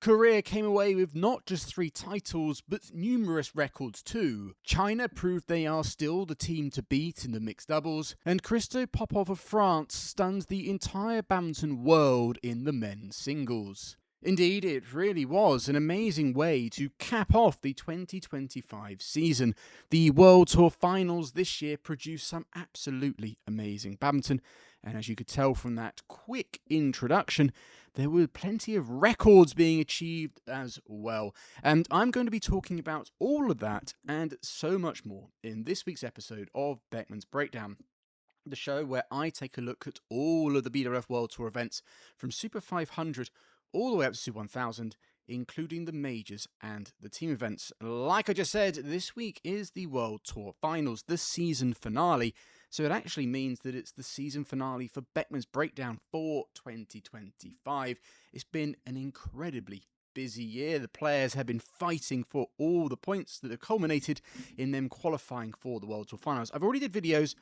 Korea came away with not just 3 titles, but numerous records too. China proved they are still the team to beat in the mixed doubles, and Christo Popov of France stunned the entire badminton world in the men's singles. Indeed, it really was an amazing way to cap off the 2025 season. The World Tour Finals this year produced some absolutely amazing badminton, and as you could tell from that quick introduction, there were plenty of records being achieved as well. And I'm going to be talking about all of that and so much more in this week's episode of Beckman's Breakdown, the show where I take a look at all of the BWF World Tour events from Super 500 all the way up to Super 1000, including the majors and the team events. Like I just said, this week is the World Tour Finals, the season finale. So it actually means that it's the season finale for Beckman's Breakdown for 2025. It's been an incredibly busy year. The players have been fighting for all the points that have culminated in them qualifying for the World Tour Finals. I've already did videos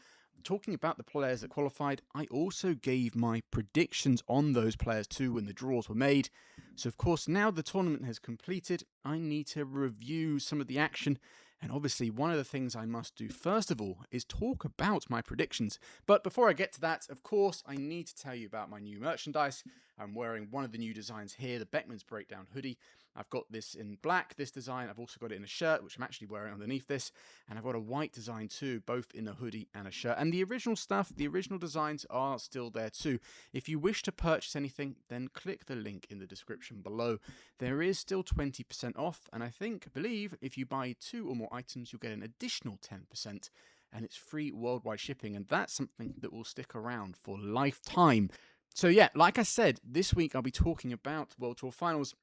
talking about the players that qualified. I also gave my predictions on those players too when the draws were made. So of course, now the tournament has completed, I need to review some of the action. And obviously, one of the things I must do first of all is talk about my predictions. But before I get to that, of course, I need to tell you about my new merchandise. I'm wearing one of the new designs here, the Beckman's Breakdown hoodie. I've got this in black, this design. I've also got it in a shirt, which I'm actually wearing underneath this. And I've got a white design too, both in a hoodie and a shirt. And the original stuff, the original designs are still there too. If you wish to purchase anything, then click the link in the description below. There is still 20% off. And I believe, if you buy 2 or more items, you'll get an additional 10%. And it's free worldwide shipping. And that's something that will stick around for lifetime. So yeah, like I said, this week I'll be talking about World Tour Finals.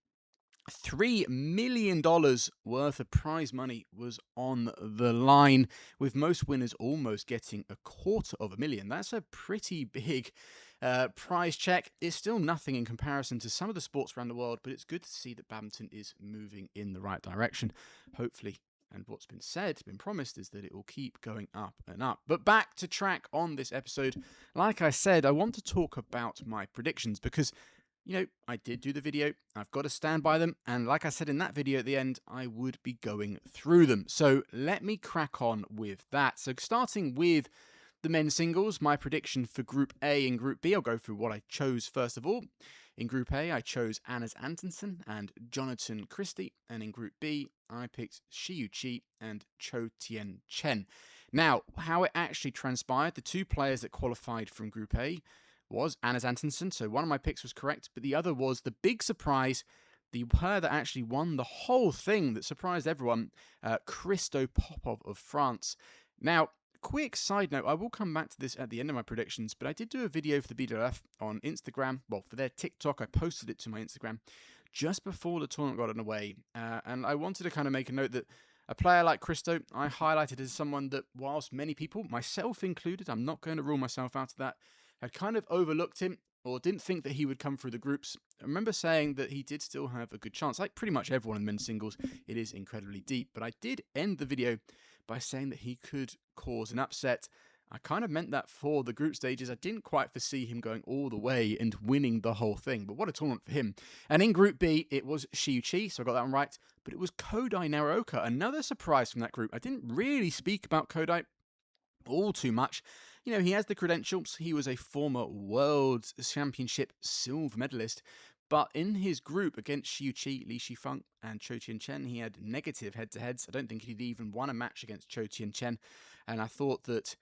$3 million worth of prize money was on the line, with most winners almost getting $250,000. That's a pretty big prize check. It's still nothing in comparison to some of the sports around the world, but it's good to see that badminton is moving in the right direction, hopefully. And what's been said, been promised, is that it will keep going up and up. But back to track on this episode. Like I said, I want to talk about my predictions because, you know, I did do the video, I've got to stand by them, and like I said in that video at the end, I would be going through them. So let me crack on with that. So starting with the men's singles, my prediction for Group A and Group B, I'll go through what I chose first of all. In Group A, I chose Anders Antonsen and Jonathan Christie, and in Group B, I picked Xiu Qi and Cho Tien Chen. Now, how it actually transpired, the 2 players that qualified from Group A was Anders Antonsen, so one of my picks was correct, but the other was the big surprise, the player that actually won the whole thing that surprised everyone, Christo Popov of France. Now, quick side note, I will come back to this at the end of my predictions, but I did do a video for the BWF on Instagram, well, for their TikTok. I posted it to my Instagram just before the tournament got underway, and I wanted to kind of make a note that a player like Christo, I highlighted as someone that, whilst many people, myself included, I'm not going to rule myself out of that, had kind of overlooked him or didn't think that he would come through the groups. I remember saying that he did still have a good chance. Like pretty much everyone in men's singles, it is incredibly deep. But I did end the video by saying that he could cause an upset. I kind of meant that for the group stages. I didn't quite foresee him going all the way and winning the whole thing. But what a tournament for him. And in Group B, it was Xiu Qi, so I got that one right. But it was Kodai Naruoka, another surprise from that group. I didn't really speak about Kodai all too much. You know, he has the credentials. He was a former World Championship silver medalist. But in his group against Xiu Qi, Li Shifeng, and Cho Tien Chen, he had negative head-to-heads. I don't think he'd even won a match against Cho Tien Chen. And I thought that,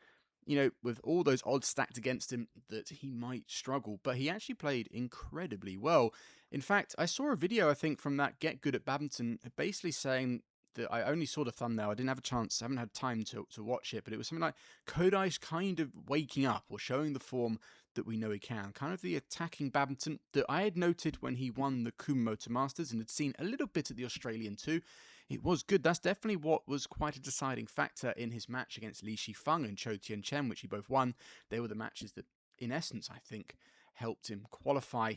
you know, with all those odds stacked against him, that he might struggle. But he actually played incredibly well. In fact, I saw a video, I think, from that Get Good at Badminton, basically saying that I only saw the thumbnail. I didn't have a chance, I haven't had time to watch it, but it was something like Kodai's kind of waking up or showing the form that we know he can. Kind of the attacking badminton that I had noted when he won the Kumamoto Masters and had seen a little bit at the Australian too. It was good. That's definitely what was quite a deciding factor in his match against Li Shifeng and Cho Tien Chen, which he both won. They were the matches that, in essence, I think, helped him qualify.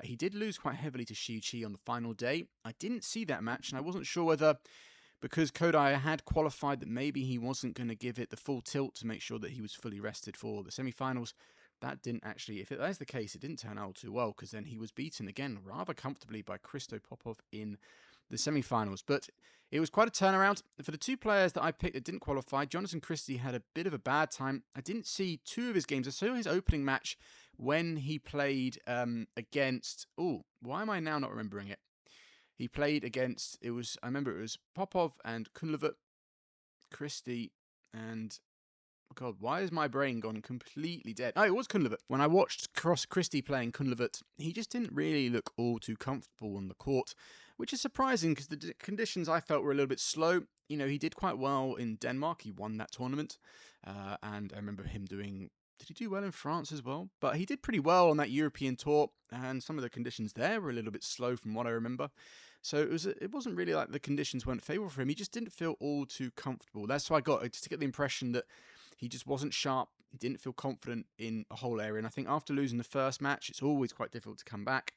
He did lose quite heavily to Xiu Qi on the final day. I didn't see that match, and I wasn't sure whether, because Kodai had qualified, that maybe he wasn't going to give it the full tilt to make sure that he was fully rested for the semi-finals. that didn't actually, if that's the case, it didn't turn out too well, because then he was beaten again rather comfortably by Christo Popov in the semi-finals. But it was quite a turnaround. For the two players that I picked that didn't qualify, Jonathan Christie had a bit of a bad time. I didn't see two of his games. I saw his opening match when he played against... Oh, why am I now not remembering it? He played against... I remember it was Popov and Kunlevat, Christie, and... God, why has my brain gone completely dead? Oh, it was Kunlevat. When I watched Christie playing Kunlevat, he just didn't really look all too comfortable on the court, which is surprising because the conditions I felt were a little bit slow. You know, he did quite well in Denmark. He won that tournament. And I remember him doing... Did he do well in France as well? But he did pretty well on that European tour, and some of the conditions there were a little bit slow from what I remember. So it wasn't really like the conditions weren't favourable for him. He just didn't feel all too comfortable. That's why I got to get the impression that he just wasn't sharp. He didn't feel confident in a whole area. And I think after losing the first match, it's always quite difficult to come back.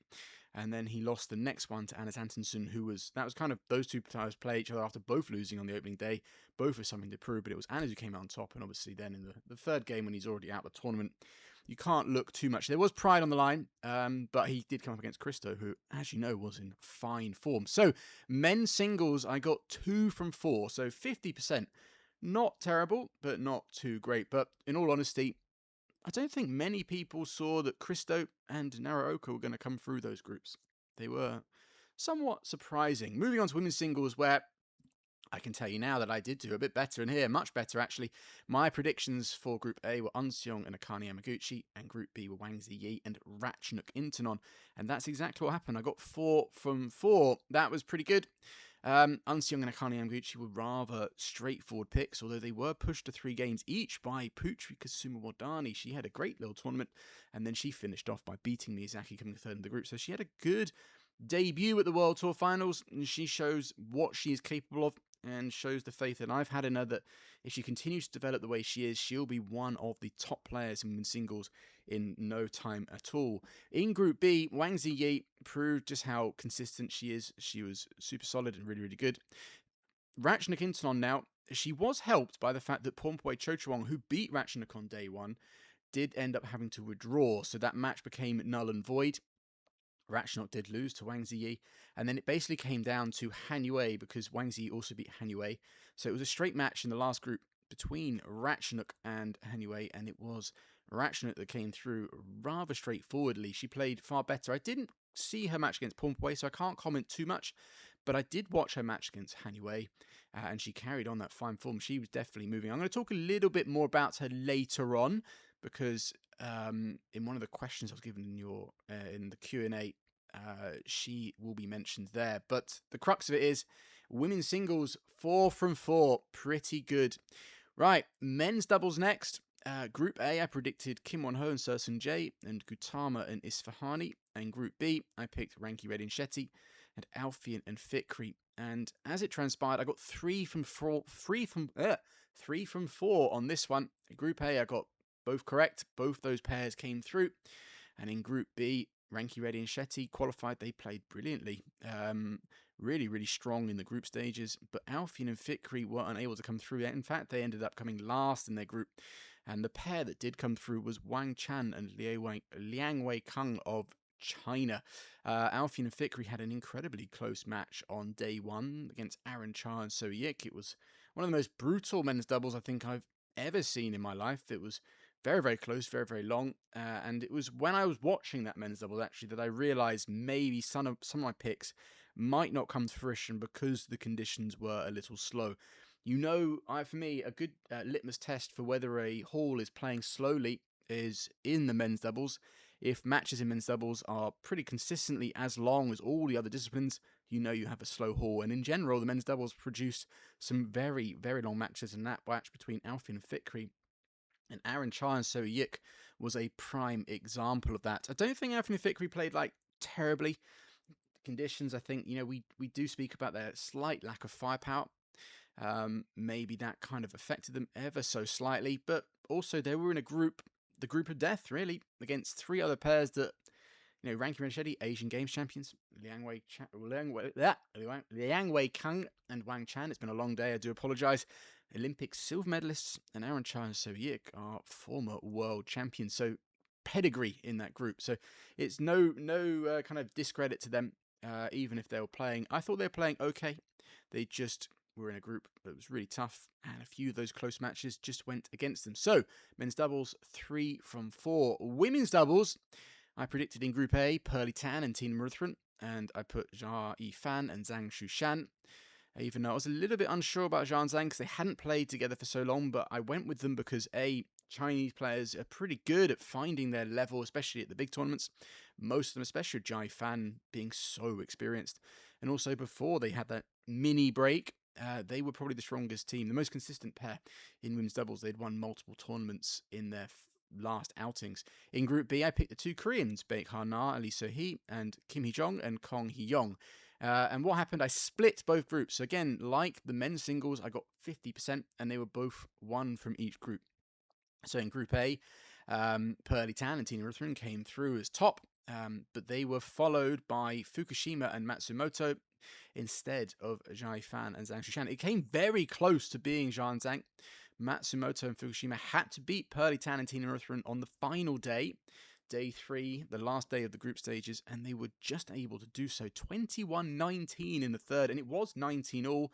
And then he lost the next one to Anders Antonsen, that was kind of, those two players play each other after both losing on the opening day, both with something to prove, but it was Anders who came out on top. And obviously then in the third game, when he's already out of the tournament, you can't look too much. There was pride on the line, but he did come up against Christo, who, as you know, was in fine form. So men's singles, I got 2 from 4, so 50%. Not terrible, but not too great. But in all honesty, I don't think many people saw that Christo and Naraoka were going to come through those groups. They were somewhat surprising. Moving on to women's singles, where I can tell you now that I did do a bit better in here, much better actually. My predictions for Group A were Unseong and Akane Yamaguchi, and Group B were Wang Zhi Yi and Ratchnuk Intanon. And that's exactly what happened. I got 4 from 4. That was pretty good. Unseong and Akane Yamaguchi were rather straightforward picks, although they were pushed to 3 games each by Putri Kusuma Wardani. She had a great little tournament, and then she finished off by beating Miyazaki, coming third in the group. So she had a good debut at the World Tour Finals, and she shows what she is capable of, and shows the faith that I've had in her, that if she continues to develop the way she is, she'll be one of the top players in women's singles in no time at all. In Group B, Wang Zhi Yi proved just how consistent she is. She was super solid and really, really good. Ratchnuk Intanon now, she was helped by the fact that Pornpue Chochuang, who beat Ratchnuk on day 1, did end up having to withdraw, so that match became null and void. Ratchnuk did lose to Wang Zhi Yi, and then it basically came down to Han Yue, because Wang Zhi Yi also beat Han Yue. So it was a straight match in the last group between Ratchnuk and Han Yue, and it was Ratchnuk that came through rather straightforwardly. She played far better. I didn't see her match against Pornpue, so I can't comment too much, but I did watch her match against Han Yue, and she carried on that fine form. She was definitely moving. I'm going to talk a little bit more about her later on, because in one of the questions I was given in the Q&A, she will be mentioned there. But the crux of it is women's singles, 4 from 4, pretty good. Right, men's doubles next. Group A, I predicted Kim Won-ho and Seo Seung Jae and Gautama and Isfahani. And Group B, I picked Rankireddy and Shetty and Alfian and Fikri. And as it transpired, I got 3 from 4. 3 from 4 on this one. In Group A, I got both correct. Both those pairs came through. And in Group B, Rankireddy and Shetty qualified. They played brilliantly. Really, really strong in the group stages. But Alfian and Fikri were unable to come through. In fact, they ended up coming last in their group. And the pair that did come through was Wang Chan and Liang Wei Kang of China. Alfian and Fikri had an incredibly close match on day 1 against Aaron Cha and So Yik. It was one of the most brutal men's doubles I think I've ever seen in my life. It was very, very close, very, very long. And it was when I was watching that men's doubles, actually, that I realised maybe some of my picks might not come to fruition because the conditions were a little slow. You know, for me, a good litmus test for whether a hall is playing slowly is in the men's doubles. If matches in men's doubles are pretty consistently as long as all the other disciplines, you know you have a slow hall. And in general, the men's doubles produced some very, very long matches, and that match between Alfian and Fikri and Aaron Cha and So Yik was a prime example of that. I don't think Anthony Fikri played terribly. Conditions, I think, we do speak about their slight lack of firepower. Maybe that kind of affected them ever so slightly, but also they were in the group of death, really, against 3 other pairs that, Ranky Renshedi, Asian Games champions, Liang Wei Kang and Wang Chan. It's been a long day, I do apologise. Olympic silver medalists, and Aaron Cha and So Yik are former world champions. So pedigree in that group. So it's no kind of discredit to them, even if they were playing. I thought they were playing okay. They just were in a group that was really tough, and a few of those close matches just went against them. So men's doubles, 3 from 4. Women's doubles, I predicted in Group A, Pearly Tan and Thinaah Murthrun, and I put Jia Yifan and Zhang Shushan. Even though I was a little bit unsure about Zhang Zhang because they hadn't played together for so long, but I went with them because Chinese players are pretty good at finding their level, especially at the big tournaments. Most of them, especially Jia Fan, being so experienced. And also before they had that mini break, they were probably the strongest team, the most consistent pair in women's doubles. They'd won multiple tournaments in their last outings. In Group B, I picked the 2 Koreans, Baek Ha-na, Lee So-hee, and Kim Hee-jong and Kong Hee-yong. And what happened, I split both groups. So again, like the men's singles, I got 50%, and they were both 1 from each group. So in Group A, Pearly Tan and Thinaah Murthrun came through as top, but they were followed by Fukushima and Matsumoto instead of Jia Fan and Zhang Shushan. It came very close to being Zhang Zhang. Matsumoto and Fukushima had to beat Pearly Tan and Thinaah Murthrun on the final day, Day 3, the last day of the group stages, and they were just able to do so. 21-19 in the third, and it was 19 all.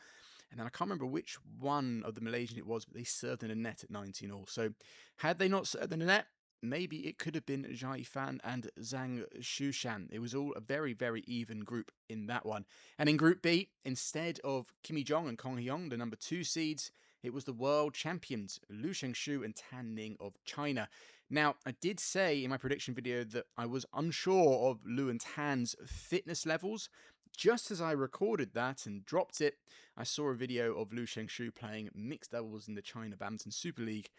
And then I can't remember which one of the Malaysian it was, but they served in a net at 19 all. So had they not served in a net, maybe it could have been Jia Fan and Zhang Shushan. It was all a very, very even group in that one. And in Group B, instead of Kim Hee-jong and Kong Hee-yong, the number 2 seeds, it was the world champions, Liu Shengshu and Tan Ning of China. Now, I did say in my prediction video that I was unsure of Liu and Tan's fitness levels. Just as I recorded that and dropped it, I saw a video of Liu Shengshu playing mixed doubles in the China Badminton Super League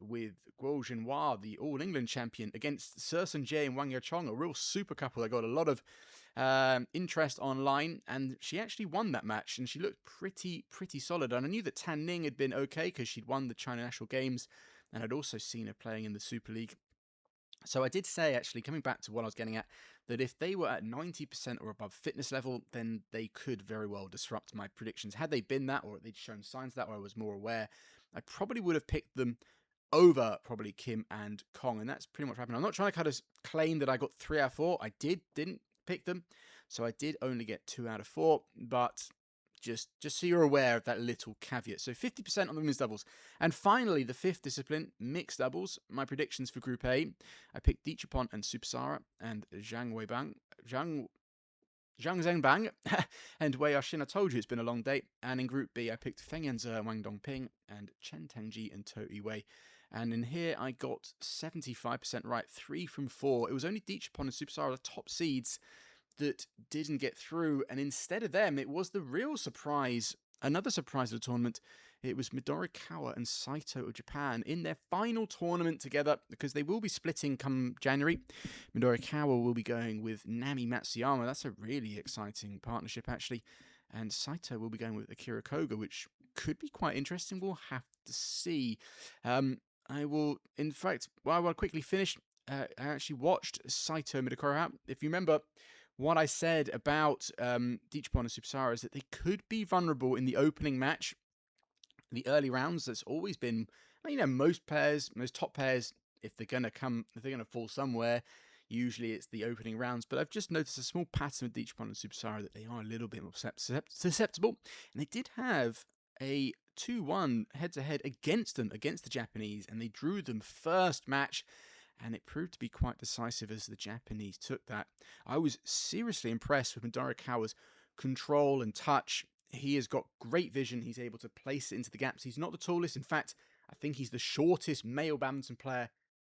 with Guo Jinhua, the All England champion, against Seo Seung Jae and Wang Chong, a real super couple that got a lot of interest online, and she actually won that match, and she looked pretty solid. And I knew that Tan Ning had been okay because she'd won the China National Games, and I'd also seen her playing in the Super League. So I did say, actually, coming back to what I was getting at, that if they were at 90% or above fitness level, then they could very well disrupt my predictions. Had they been that, or they'd shown signs of that, or I was more aware, I probably would have picked them over probably Kim and Kong, and that's pretty much what happened. I'm not trying to kind of claim that I got 3 out of 4. I didn't pick them, so I did only get 2 out of 4, but just so you're aware of that little caveat. So 50% on the women's doubles. And finally, the 5th discipline, mixed doubles. My predictions for Group A, I picked Dichapon and Supasara and Zhang Zhengbang and Wei Yaxin. I told you it's been a long day. And in Group B, I picked Feng Yanze and Wang Dongping and Chen Tangji and To Yiwei. And in here, I got 75% right, 3 from 4. It was only Dichapon and Supasara, the top seeds, that didn't get through, and instead of them, it was the real surprise, another surprise of the tournament. It was Midori Kawa and Saito of Japan in their final tournament together, because they will be splitting come January. Midori Kawa will be going with Nami Matsuyama. That's a really exciting partnership, actually. And Saito will be going with Akira Koga, which could be quite interesting. We'll have to see. I will, in fact, while I quickly finish, I actually watched Saito Midori. If you remember, what I said about Dichapon and Supasara is that they could be vulnerable in the opening match, the early rounds. That's always been, most top pairs, if they're gonna fall somewhere, usually it's the opening rounds. But I've just noticed a small pattern with Dichapon and Supasara that they are a little bit more susceptible, and they did have a 2-1 head-to-head against the Japanese, and they drew them first match. And it proved to be quite decisive as the Japanese took that. I was seriously impressed with Midori Kawa's control and touch. He has got great vision. He's able to place it into the gaps. He's not the tallest. In fact, I think he's the shortest male badminton player.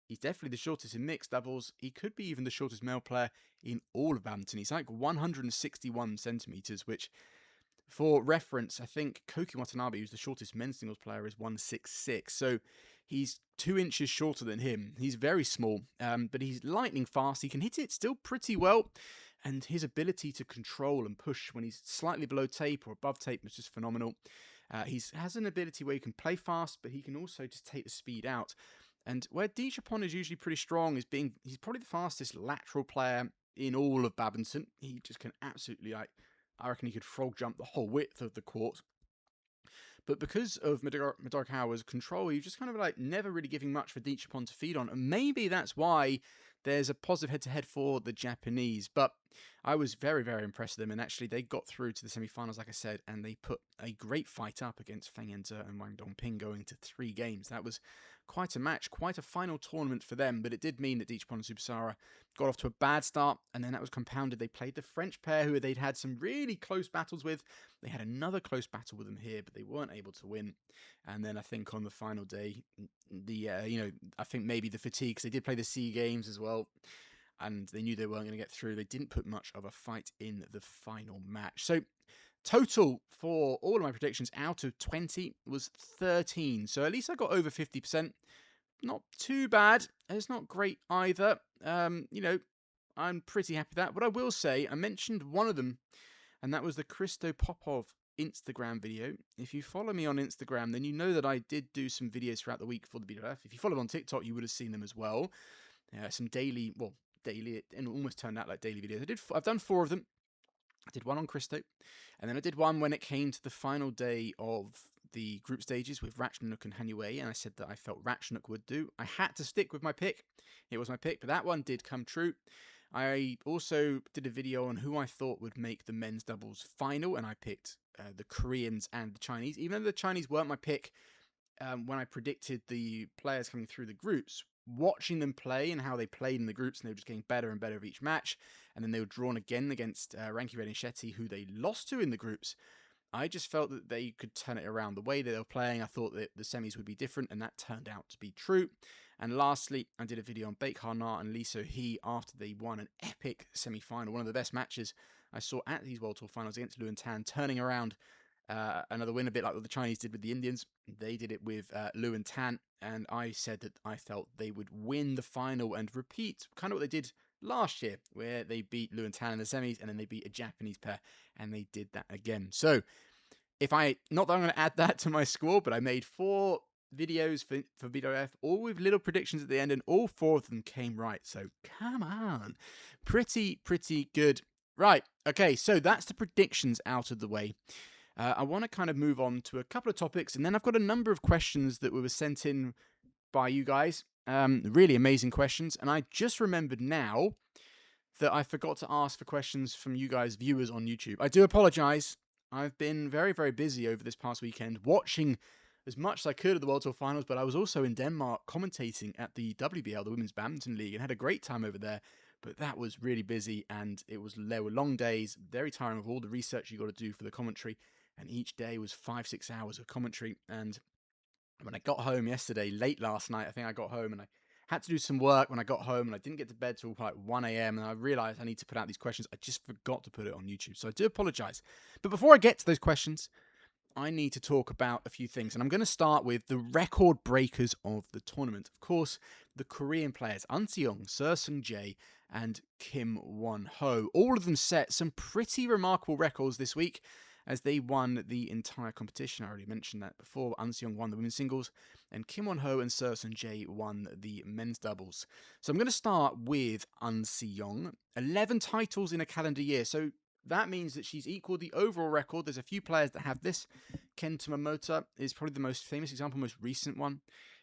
He's definitely the shortest in mixed doubles. He could be even the shortest male player in all of badminton. He's like 161 centimeters, which, for reference, I think Koki Watanabe, who's the shortest men's singles player, is 166. So he's 2 inches shorter than him. He's very small, but he's lightning fast. He can hit it still pretty well. And his ability to control and push when he's slightly below tape or above tape is just phenomenal. He has an ability where he can play fast, but he can also just take the speed out. And where Dichapon is usually pretty strong, he's probably the fastest lateral player in all of badminton. He just can absolutely, I reckon he could frog jump the whole width of the court. But because of Madagawar's control, you're just kind of like never really giving much for Deechapon to feed on. And maybe that's why there's a positive head-to-head for the Japanese. But I was very, very impressed with them. And actually, they got through to the semi-finals, like I said, and they put a great fight up against Feng Yanze and Wang Dongping going to 3 games. That was quite a match, quite a final tournament for them. But it did mean that Deechapon and Subasara got off to a bad start, and then that was compounded. They played the French pair, who they'd had some really close battles with. They had another close battle with them here, but they weren't able to win. And then I think on the final day, I think maybe the fatigue, because they did play the SEA Games as well, and they knew they weren't going to get through. They didn't put much of a fight in the final match. So total for all of my predictions out of 20 was 13. So at least I got over 50%. Not too bad. It's not great either. I'm pretty happy with that. But I will say, I mentioned one of them, and that was the Christo Popov Instagram video. If you follow me on Instagram, then you know that I did do some videos throughout the week for the BWF. If you follow me on TikTok, you would have seen them as well. Some daily, it almost turned out like daily videos. I've done 4 of them. I did one on Christo, and then I did one when it came to the final day of the group stages with Ratchanok and Hanyue, and I said that I felt Ratchanok would do. I had to stick with my pick. It was my pick, but that one did come true. I also did a video on who I thought would make the men's doubles final, and I picked the Koreans and the Chinese. Even though the Chinese weren't my pick, when I predicted the players coming through the groups, watching them play and how they played in the groups, and they were just getting better and better of each match, and then they were drawn again against Rankireddy and Shetty, who they lost to in the groups. I just felt that they could turn it around. The way that they were playing, I thought that the semis would be different, and that turned out to be true. And lastly, I did a video on Baek and Lee Seo Hee after they won an epic semi-final, one of the best matches I saw at these World Tour Finals against Luen Tan, turning around another win, a bit like what the Chinese did with the Indians. They did it with Luen Tan, and I said that I felt they would win the final and repeat kind of what they did last year, where they beat Luen Tan in the semis, and then they beat a Japanese pair, and they did that again. So, not that I'm going to add that to my score, but I made 4 videos for BWF, all with little predictions at the end, and all 4 of them came right. So, come on. Pretty good. Right, okay, so that's the predictions out of the way. I want to kind of move on to a couple of topics, and then I've got a number of questions that were sent in by you guys. Really amazing questions, and I just remembered now that I forgot to ask for questions from you guys, viewers on YouTube. I do apologize. I've been very, very busy over this past weekend, watching as much as I could of the World Tour Finals, but I was also in Denmark commentating at the WBL, the Women's Badminton League, and had a great time over there. But that was really busy, and there were long days, very tiring with all the research you got to do for the commentary, and each day was 5-6 hours of commentary. And when I got home yesterday, late last night, I think I got home, and I had to do some work when I got home, and I didn't get to bed till like 1 a.m. And I realized I need to put out these questions. I just forgot to put it on YouTube, so I do apologize. But before I get to those questions, I need to talk about a few things, and I'm going to start with the record breakers of the tournament. Of course, the Korean players, An Se-young, Seo Seung Jae, and Kim Won-ho. All of them set some pretty remarkable records this week, as they won the entire competition. I already mentioned that before. An Se-young won the women's singles, and Kim Won-ho and Seo Seung Jae won the men's doubles. So I'm going to start with An Se-young. 11 titles in a calendar year. So that means that she's equaled the overall record. There's a few players that have this. Ken Tomomota is probably the most famous example, most recent one.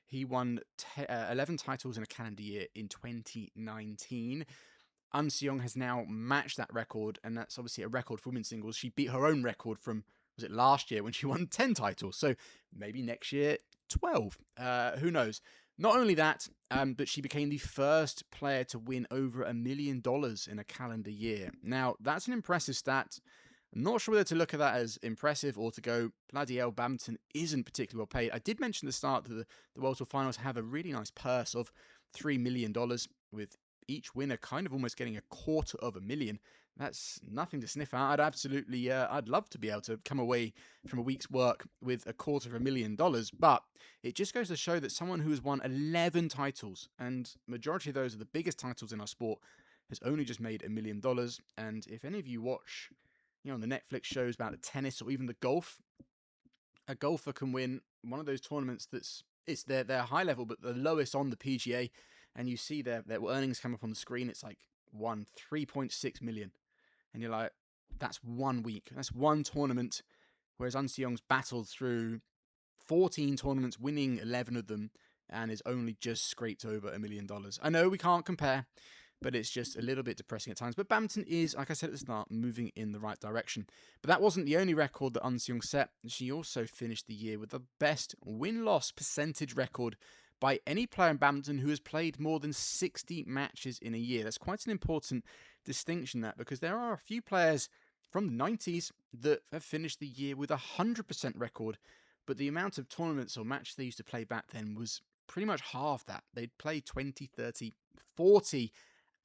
He won 11 titles in a calendar year in 2019. An Se-young has now matched that record, and that's obviously a record for women's singles. She beat her own record from, was it last year, when she won 10 titles? So maybe next year, 12. Who knows? Not only that, but she became the first player to win over $1 million in a calendar year. Now, that's an impressive stat. I'm not sure whether to look at that as impressive or to go, bloody hell, badminton isn't particularly well paid. I did mention at the start that the World Tour Finals have a really nice purse of $3 million, with each winner kind of almost getting $250,000. That's nothing to sniff at. I'd love to be able to come away from a week's work with $250,000, but it just goes to show that someone who has won 11 titles, and majority of those are the biggest titles in our sport, has only just made $1 million. And if any of you watch, the Netflix shows about the tennis or even the golf, a golfer can win one of those tournaments it's their high level, but the lowest on the PGA, and you see their earnings come up on the screen. It's like won 3.6 million. And you're like, that's 1 week. That's one tournament. whereas An Seong's battled through 14 tournaments, winning 11 of them, and is only just scraped over $1 million. I know we can't compare, but it's just a little bit depressing at times. But badminton is, like I said at the start, moving in the right direction. But that wasn't the only record that An Seong set. She also finished the year with the best win-loss percentage record by any player in badminton who has played more than 60 matches in a year. That's quite an important distinction, that, because there are a few players from the 90s that have finished the year with a 100% record, but the amount of tournaments or matches they used to play back then was pretty much half that. They'd play 20, 30, 40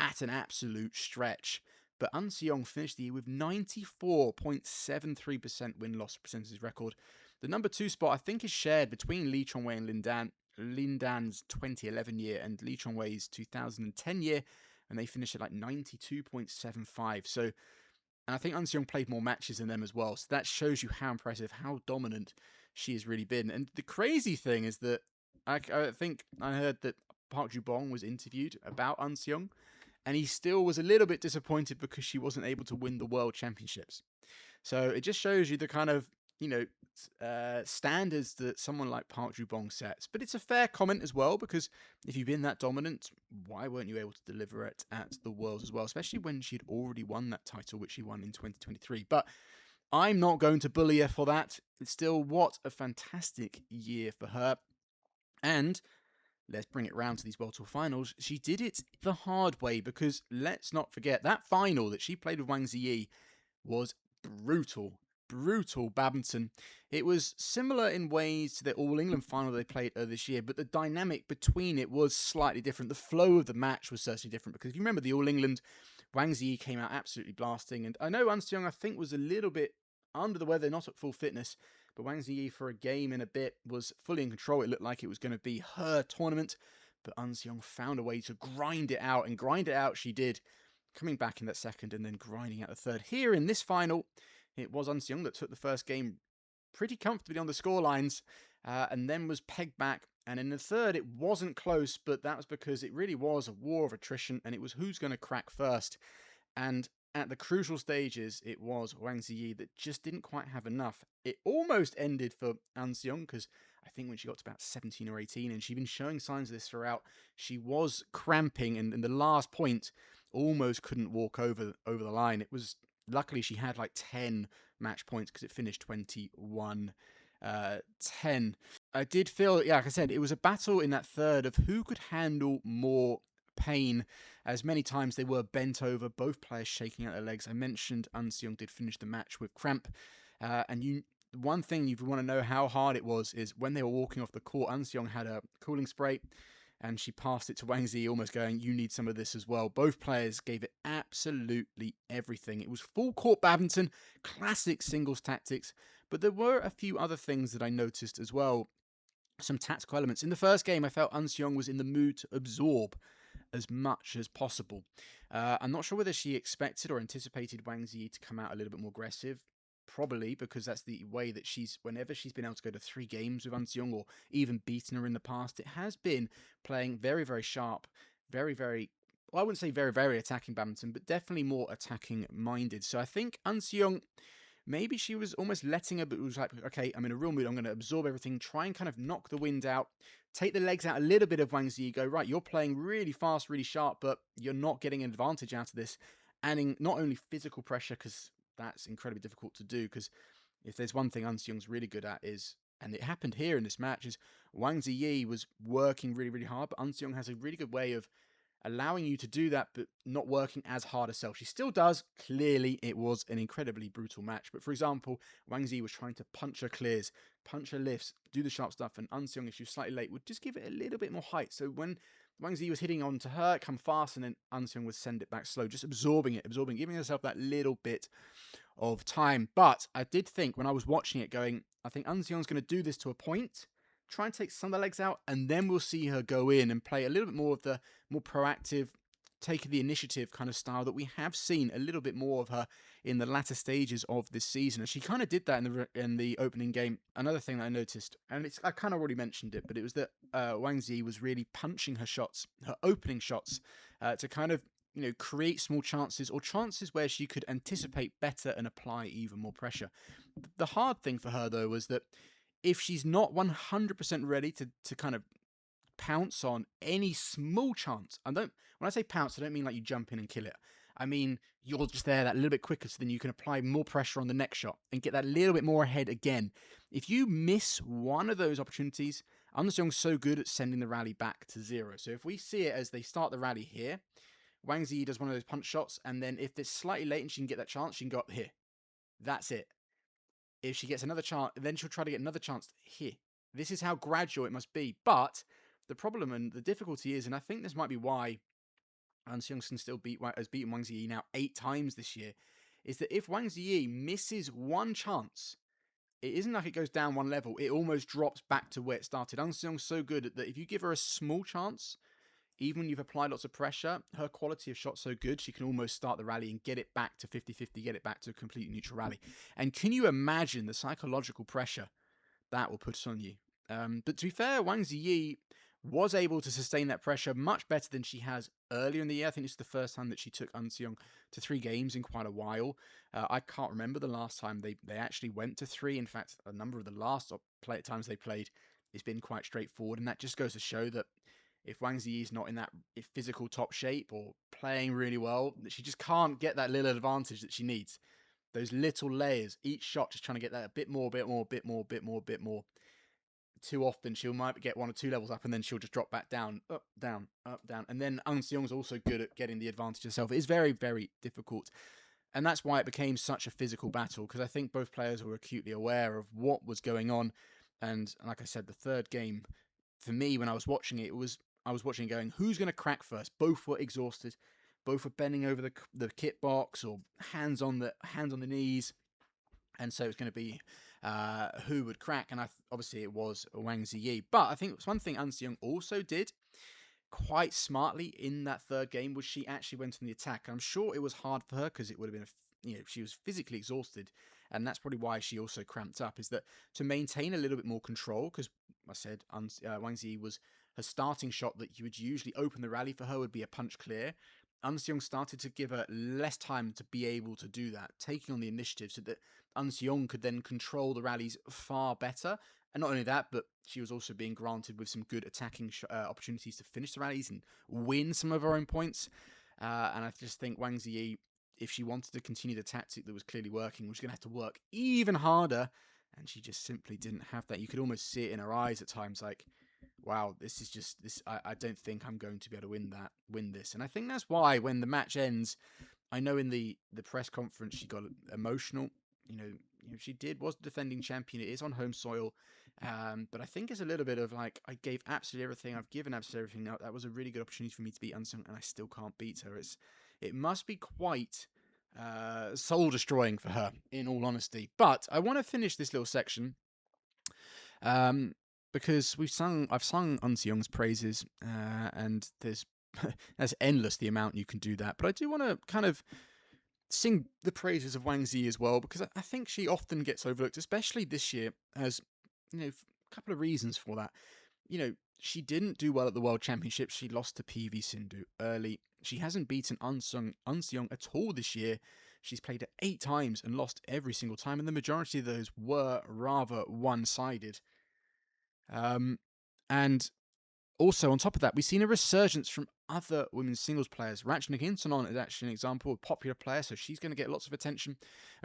at an absolute stretch. But An Seong finished the year with 94.73% win-loss percentage record. The number 2 spot, I think, is shared between Lee Chongwei and Lin Dan. Lin Dan's 2011 year and Lee Chongwei's 2010 year, and they finished at like 92.75. So, and I think An Seong played more matches than them as well. So that shows you how impressive, how dominant she has really been. And the crazy thing is that I think I heard that Park Ju-bong was interviewed about An Seong, and he still was a little bit disappointed because she wasn't able to win the World Championships. So it just shows you the kind of, standards that someone like Park Ju-bong sets. But it's a fair comment as well, because if you've been that dominant, why weren't you able to deliver it at the Worlds as well, especially when she'd already won that title, which she won in 2023. But I'm not going to bully her for that. It's still, what a fantastic year for her. And let's bring it round to these World Tour Finals. She did it the hard way, because let's not forget that final that she played with Wang Zhi Yi was brutal badminton. It was similar in ways to the All England final they played this year, but the dynamic between it was slightly different. The flow of the match was certainly different, because if you remember the All England, Wang Zhi Yi came out absolutely blasting, and I know An Seong, I think, was a little bit under the weather, not at full fitness, but Wang Zhi Yi for a game and a bit was fully in control. It looked like it was going to be her tournament, but An Seong found a way to grind it out, and grind it out she did, coming back in that second and then grinding out the third. Here in this final, it was An Seong that took the first game pretty comfortably on the scorelines, and then was pegged back. And in the third, it wasn't close, but that was because it really was a war of attrition, and it was who's going to crack first. And at the crucial stages, it was Wang Zhi Yi that just didn't quite have enough. It almost ended for An Seong, because I think when she got to about 17 or 18, and she'd been showing signs of this throughout, she was cramping, and in the last point, almost couldn't walk over the line. It was, luckily she had like 10 match points, because it finished 21-10. I did feel, like I said, it was a battle in that third of who could handle more pain, as many times they were bent over, both players shaking out their legs. I mentioned An Seong did finish the match with cramp, and one thing you want to know how hard it was is when they were walking off the court, An Seong had a cooling spray, and she passed it to Wang Zhi, almost going, you need some of this as well. Both players gave it absolutely everything. It was full court badminton, classic singles tactics, but there were a few other things that I noticed as well, some tactical elements. In the first game, I felt An Seong was in the mood to absorb as much as possible. I'm not sure whether she expected or anticipated Wang Zhi to come out a little bit more aggressive. Probably because that's the way that whenever she's been able to go to 3 games with An Seong, or even beaten her in the past, it has been playing very, very sharp, very, very, well, I wouldn't say very, very attacking badminton, but definitely more attacking minded. So I think An Seong, maybe she was almost letting her, but it was like, okay, I'm in a real mood, I'm going to absorb everything, try and kind of knock the wind out, take the legs out a little bit of Wang Zhi, go, right, you're playing really fast, really sharp, but you're not getting an advantage out of this, adding not only physical pressure, because that's incredibly difficult to do, because if there's one thing An Seong's really good at is, and it happened here in this match, is Wang Zhi Yi was working really, really hard, but An Seong has a really good way of allowing you to do that, but not working as hard herself. She still does. Clearly, it was an incredibly brutal match. But for example, Wang Zhi was trying to punch her clears, punch her lifts, do the sharp stuff, and An Seong, if she was slightly late, would just give it a little bit more height. So when Wang Zhi was hitting onto her, come fast, and then An Seong would send it back slow, just absorbing, giving herself that little bit of time. But I did think when I was watching it going, I think An Seong's going to do this to a point, try and take some of the legs out, and then we'll see her go in and play a little bit more of the more proactive, take the initiative kind of style that we have seen a little bit more of her in the latter stages of this season. And she kind of did that in the opening game. Another thing that I noticed, and I kind of already mentioned it, but it was that Wang Zhi was really punching her shots, her opening shots, to kind of create small chances or chances where she could anticipate better and apply even more pressure. The hard thing for her, though, was that if she's not 100% ready to kind of pounce on any small chance, when I say pounce, I don't mean like you jump in and kill it. I mean, you're just there that little bit quicker so then you can apply more pressure on the next shot and get that little bit more ahead again. If you miss one of those opportunities, Seong's so good at sending the rally back to zero. So if we see it as they start the rally here, Wang Zhi Yi does one of those punch shots, and then if it's slightly late and she can get that chance, she can go up here. That's it. If she gets another chance, then she'll try to get another chance here. This is how gradual it must be. But the problem and the difficulty is, and I think this might be why Seong still has beaten Wang Zhi Yi now 8 times this year, is that if Wang Zhi Yi misses one chance, it isn't like it goes down one level. It almost drops back to where it started. Seong's so good that if you give her a small chance, even when you've applied lots of pressure, her quality of shot's so good, she can almost start the rally and get it back to 50-50, get it back to a completely neutral rally. And can you imagine the psychological pressure that will put on you? But to be fair, Wang Zhi Yi was able to sustain that pressure much better than she has earlier in the year. I think it's the first time that she took Seong to 3 games in quite a while. I can't remember the last time they actually went to 3. In fact, a number of the last times they played, it's been quite straightforward. And that just goes to show that if Wang Zhi Yi is not in that physical top shape or playing really well, she just can't get that little advantage that she needs. Those little layers, each shot just trying to get that a bit more. Too often she might get 1 or 2 levels up and then she'll just drop back down, up, down, up, down. And then Seong's also good at getting the advantage herself. It is very, very difficult. And that's why it became such a physical battle, because I think both players were acutely aware of what was going on. And like I said, the third game, for me, when I was watching it, I was watching going, who's going to crack first? Both were exhausted. Both were bending over the kit box or hands on the knees. And so it's going to be who would crack. And obviously it was Wang Zhi Yi. But I think one thing Seong also did quite smartly in that third game was she actually went on the attack. I'm sure it was hard for her because it would have been, she was physically exhausted. And that's probably why she also cramped up, is that to maintain a little bit more control, because I said Wang Zhi Yi was her starting shot that you would usually open the rally for her would be a punch clear. Seong started to give her less time to be able to do that, taking on the initiative so that Seong could then control the rallies far better. And not only that, but she was also being granted with some good attacking opportunities to finish the rallies and win some of her own points. And I just think Wang Zhi Yi, if she wanted to continue the tactic that was clearly working, was going to have to work even harder. And she just simply didn't have that. You could almost see it in her eyes at times, like, wow, this is just this. I don't think I'm going to be able to win this. And I think that's why when the match ends, I know in the press conference she got emotional. She was the defending champion. It is on home soil. But I think it's a little bit of like, I gave absolutely everything. I've given absolutely everything. That was a really good opportunity for me to beat Seong, and I still can't beat her. It must be quite soul destroying for her, in all honesty. But I want to finish this little section. Because I've sung Seong's praises, and that's endless the amount you can do that. But I do want to kind of sing the praises of Wang Zhi as well, because I think she often gets overlooked, especially this year, as a couple of reasons for that. She didn't do well at the World Championships. She lost to PV Sindhu early. She hasn't beaten Seong at all this year. She's played it 8 times and lost every single time, and the majority of those were rather one-sided. And also on top of that, we've seen a resurgence from other women's singles players. Ratchet Intanon is actually an example of a popular player, so she's going to get lots of attention.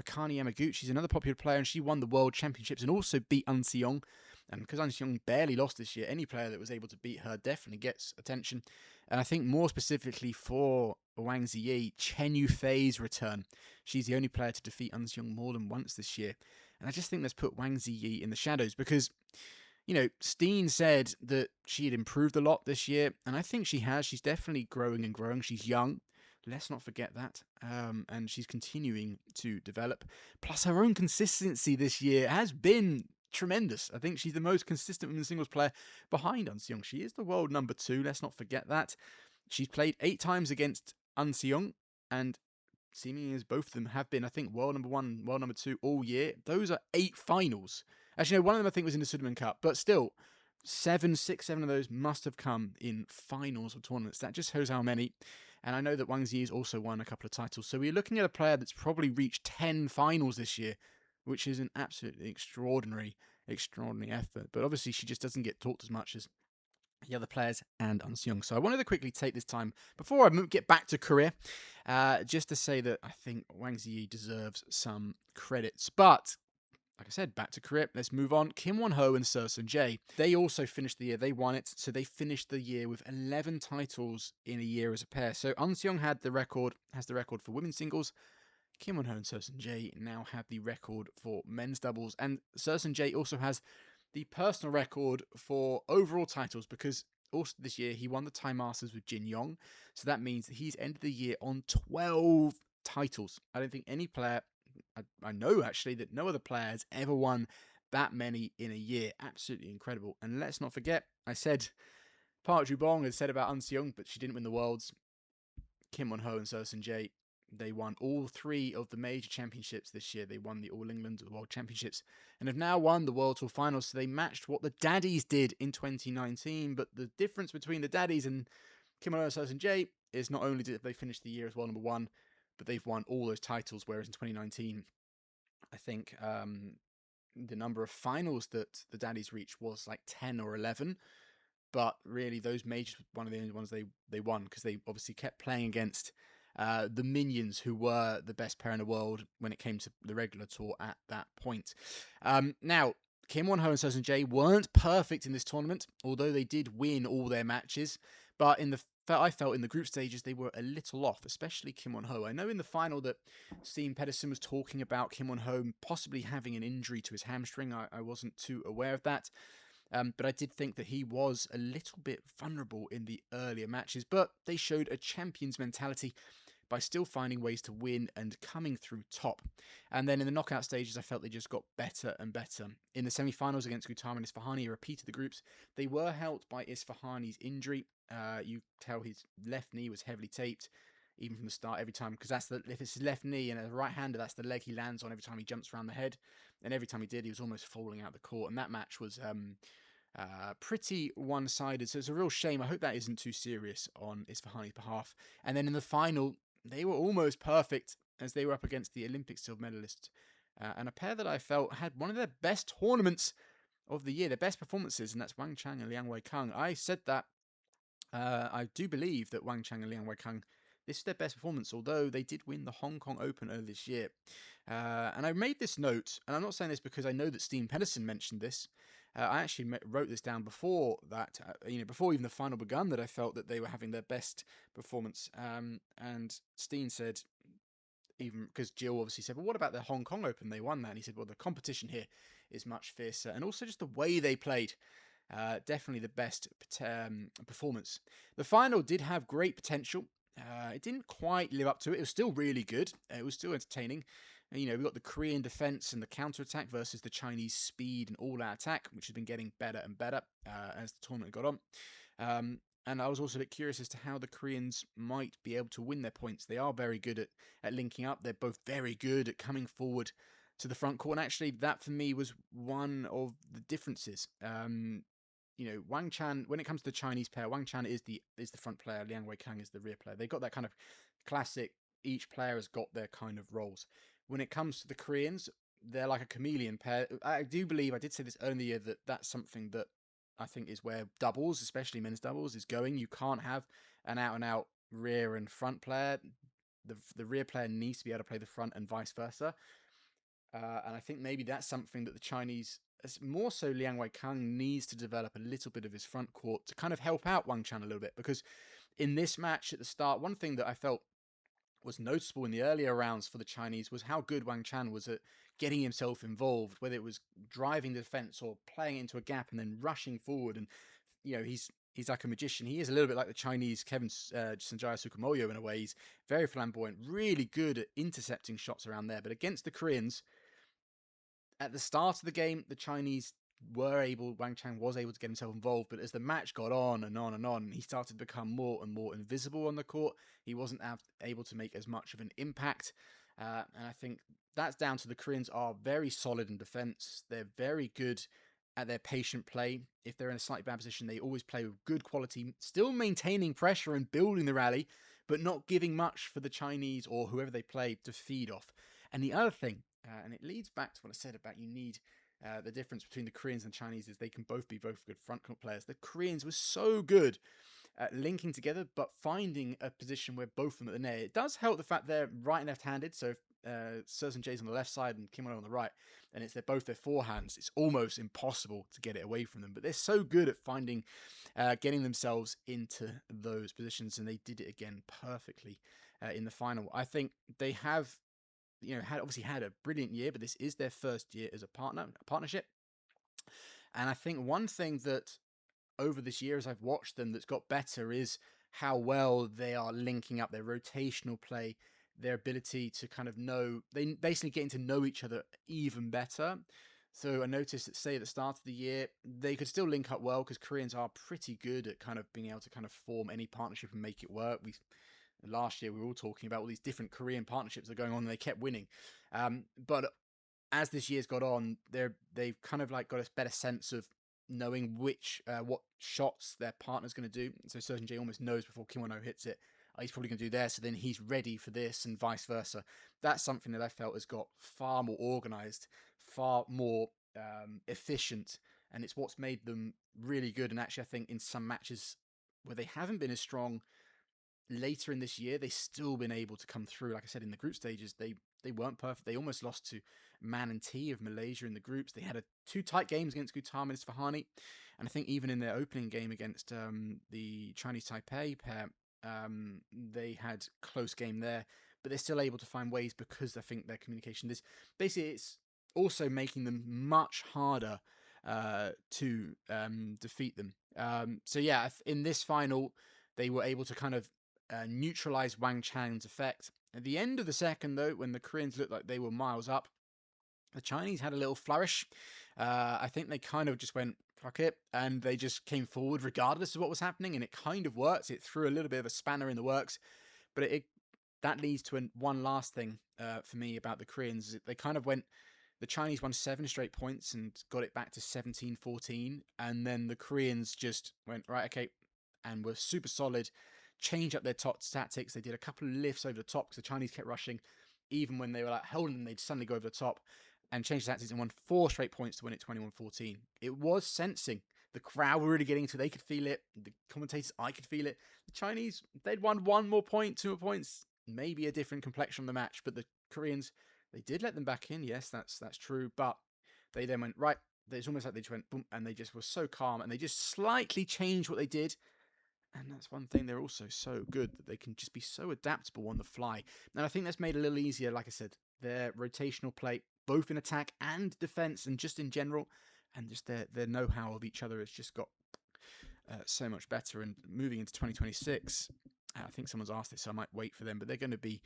Akane Yamaguchi's another popular player, and she won the World Championships and also beat Seong. And because Seong barely lost this year, any player that was able to beat her definitely gets attention. And I think more specifically for Wang Zhi Yi, Chen Yufei's return. She's the only player to defeat Seong more than once this year. And I just think that's put Wang Zhi Yi in the shadows because, Steen said that she had improved a lot this year, and I think she has. She's definitely growing and growing. She's young. Let's not forget that. And she's continuing to develop. Plus, her own consistency this year has been tremendous. I think she's the most consistent women's singles player behind Seong. She is the world number 2. Let's not forget that. She's played 8 times against Seong, and seemingly as both of them have been, I think, world number 1, world number 2 all year. Those are 8 finals. Actually, no, one of them I think was in the Sudirman Cup, but still, 7 of those must have come in finals of tournaments. That just shows how many. And I know that Wang Zhi Yi has also won a couple of titles. So we're looking at a player that's probably reached 10 finals this year, which is an absolutely extraordinary effort. But obviously she just doesn't get talked as much as the other players and Young. So I wanted to quickly take this time before I get back to Korea, just to say that I think Wang Zhi Yi deserves some credits. But like I said, back to Korea. Let's move on. Kim Won-ho and Seo Seung Jae. They also finished the year. They won it. So they finished the year with 11 titles in a year as a pair. So Young has the record for women's singles. Kim Won-ho and Seo Seung Jae now have the record for men's doubles. And Seo Seung Jae also has the personal record for overall titles, because also this year he won the Thai Masters with Jin Yong. So that means that he's ended the year on 12 titles. I don't think any player, I know actually, that no other player has ever won that many in a year. Absolutely incredible. And let's not forget, I said Park Ju-bong had said about Young, but she didn't win the Worlds. Kim Won-ho and Seo Seung Jae, they won all 3 of the major championships this year. They won the All England World Championships and have now won the World Tour Finals. So they matched what the Daddies did in 2019. But the difference between the Daddies and Kim Won-ho and Seo Seung Jae is not only did they finish the year as world number 1, but they've won all those titles. Whereas in 2019, I think the number of finals that the Daddies reached was like 10 or 11. But really, those majors were one of the only ones they won, because they obviously kept playing against the Minions, who were the best pair in the world when it came to the regular tour at that point. Now, Kim Won-ho and Seo Seung Jae weren't perfect in this tournament, although they did win all their matches. But I felt in the group stages they were a little off, especially Kim Won-ho. I know in the final that Steen Pedersen was talking about Kim Won-ho possibly having an injury to his hamstring. I wasn't too aware of that. But I did think that he was a little bit vulnerable in the earlier matches. But they showed a champion's mentality by still finding ways to win and coming through top. And then in the knockout stages, I felt they just got better and better. In the semi-finals against Gautama and Isfahani, repeated the groups. They were helped by Isfahani's injury. You tell his left knee was heavily taped, even from the start, every time, because if it's his left knee and a right-hander, that's the leg he lands on every time he jumps around the head. And every time he did, he was almost falling out the court. And that match was pretty one-sided. So it's a real shame. I hope that isn't too serious on Isfahani's behalf. And then in the final, they were almost perfect, as they were up against the Olympic silver medalists. And a pair that I felt had one of their best tournaments of the year, their best performances, and that's Wang Chang and Liang Weikang. I said that I do believe that Wang Chang and Liang Weikang, this is their best performance, although they did win the Hong Kong Open earlier this year. And I made this note, and I'm not saying this because I know that Steen Pedersen mentioned this. I actually wrote this down before that, before even the final begun, that I felt that they were having their best performance. And Steen said, even because Jill obviously said, well, what about the Hong Kong Open? They won that. And he said, well, the competition here is much fiercer. And also just the way they played. Definitely the best performance. The final did have great potential. It didn't quite live up to it. It was still really good. It was still entertaining. And, we got the Korean defense and the counter-attack versus the Chinese speed and all-out attack, which has been getting better and better as the tournament got on. And I was also a bit curious as to how the Koreans might be able to win their points. They are very good at linking up. They're both very good at coming forward to the front court. And actually, that for me was one of the differences. Wang Chan, when it comes to the Chinese pair, Wang Chan is the front player, Liang Weikang is the rear player. They've got that kind of classic, each player has got their kind of roles. When it comes to the Koreans, they're like a chameleon pair. I do believe, I did say this earlier in the year, that that's something that I think is where doubles, especially men's doubles, is going. You can't have an out-and-out rear and front player. The rear player needs to be able to play the front and vice versa. And I think maybe that's something that the Chinese, more so Liang Weikang, needs to develop a little bit of his front court to kind of help out Wang Chan a little bit. Because in this match at the start, one thing that I felt was noticeable in the earlier rounds for the Chinese was how good Wang Chan was at getting himself involved, whether it was driving the defense or playing into a gap and then rushing forward. And, he's like a magician. He is a little bit like the Chinese Kevin Sanjaya Sukumoyo in a way. He's very flamboyant, really good at intercepting shots around there. But against the Koreans, at the start of the game, the Chinese Wang Chang was able to get himself involved, but as the match got on and on and on, he started to become more and more invisible on the court. He wasn't able to make as much of an impact. And I think that's down to the Koreans are very solid in defense. They're very good at their patient play. If they're in a slightly bad position, they always play with good quality, still maintaining pressure and building the rally, but not giving much for the Chinese or whoever they play to feed off. And the other thing, and it leads back to what I said about you need the difference between the Koreans and Chinese is they can both be both good front court players. The Koreans were so good at linking together, but finding a position where both of them at the net. It does help the fact they're right and left-handed, so Seo Seung Jae's on the left side and Kim Won on the right, and it's both their forehands. It's almost impossible to get it away from them, but they're so good at finding, getting themselves into those positions, and they did it again perfectly in the final. I think they have, obviously had a brilliant year, but this is their first year as a partnership. And I think one thing that over this year, as I've watched them, that's got better is how well they are linking up their rotational play, their ability to kind of they basically getting to know each other even better. So I noticed that, say, at the start of the year, they could still link up well because Koreans are pretty good at kind of being able to kind of form any partnership and make it work. Last year, we were all talking about all these different Korean partnerships that are going on, and they kept winning. But as this year's got on, they've kind of like got a better sense of knowing what shots their partner's going to do. So Seo Seung Jae almost knows before Kim Won hits it, he's probably going to do there, so then he's ready for this, and vice versa. That's something that I felt has got far more organised, far more efficient, and it's what's made them really good. And actually, I think in some matches where they haven't been as strong later in this year, they've still been able to come through. Like I said, in the group stages, they weren't perfect. They almost lost to Man and T of Malaysia in the groups. They had two tight games against Gutama and Isfahani, and I think even in their opening game against the Chinese Taipei pair, they had close game there, but they're still able to find ways because I think their communication is basically, it's also making them much harder to defeat them. So yeah, in this final, they were able to kind of neutralize Wang Chang's effect. At the end of the second, though, when the Koreans looked like they were miles up, the Chinese had a little flourish. I think they kind of just went, fuck it, and they just came forward regardless of what was happening, and it kind of worked. It threw a little bit of a spanner in the works, but that leads to one last thing for me about the Koreans. They kind of went, the Chinese won 7 straight points and got it back to 17-14, and then the Koreans just went, right, okay, and were super solid, changed up their top tactics. They did a couple of lifts over the top because the Chinese kept rushing. Even when they were like holding them, they'd suddenly go over the top and change the tactics and won 4 straight points to win it 21-14. It was sensing. The crowd were really getting into it. They could feel it. The commentators, I could feel it. The Chinese, they'd won 1 more point, 2 more points, maybe a different complexion on the match. But the Koreans, they did let them back in. Yes, that's true. But they then went, right, it's almost like they just went, boom, and they just were so calm. And they just slightly changed what they did. And that's one thing, they're also so good that they can just be so adaptable on the fly. And I think that's made it a little easier, like I said, their rotational play, both in attack and defense, and just in general, and just their know-how of each other has just got so much better. And moving into 2026, I think someone's asked this, so I might wait for them, but they're going to be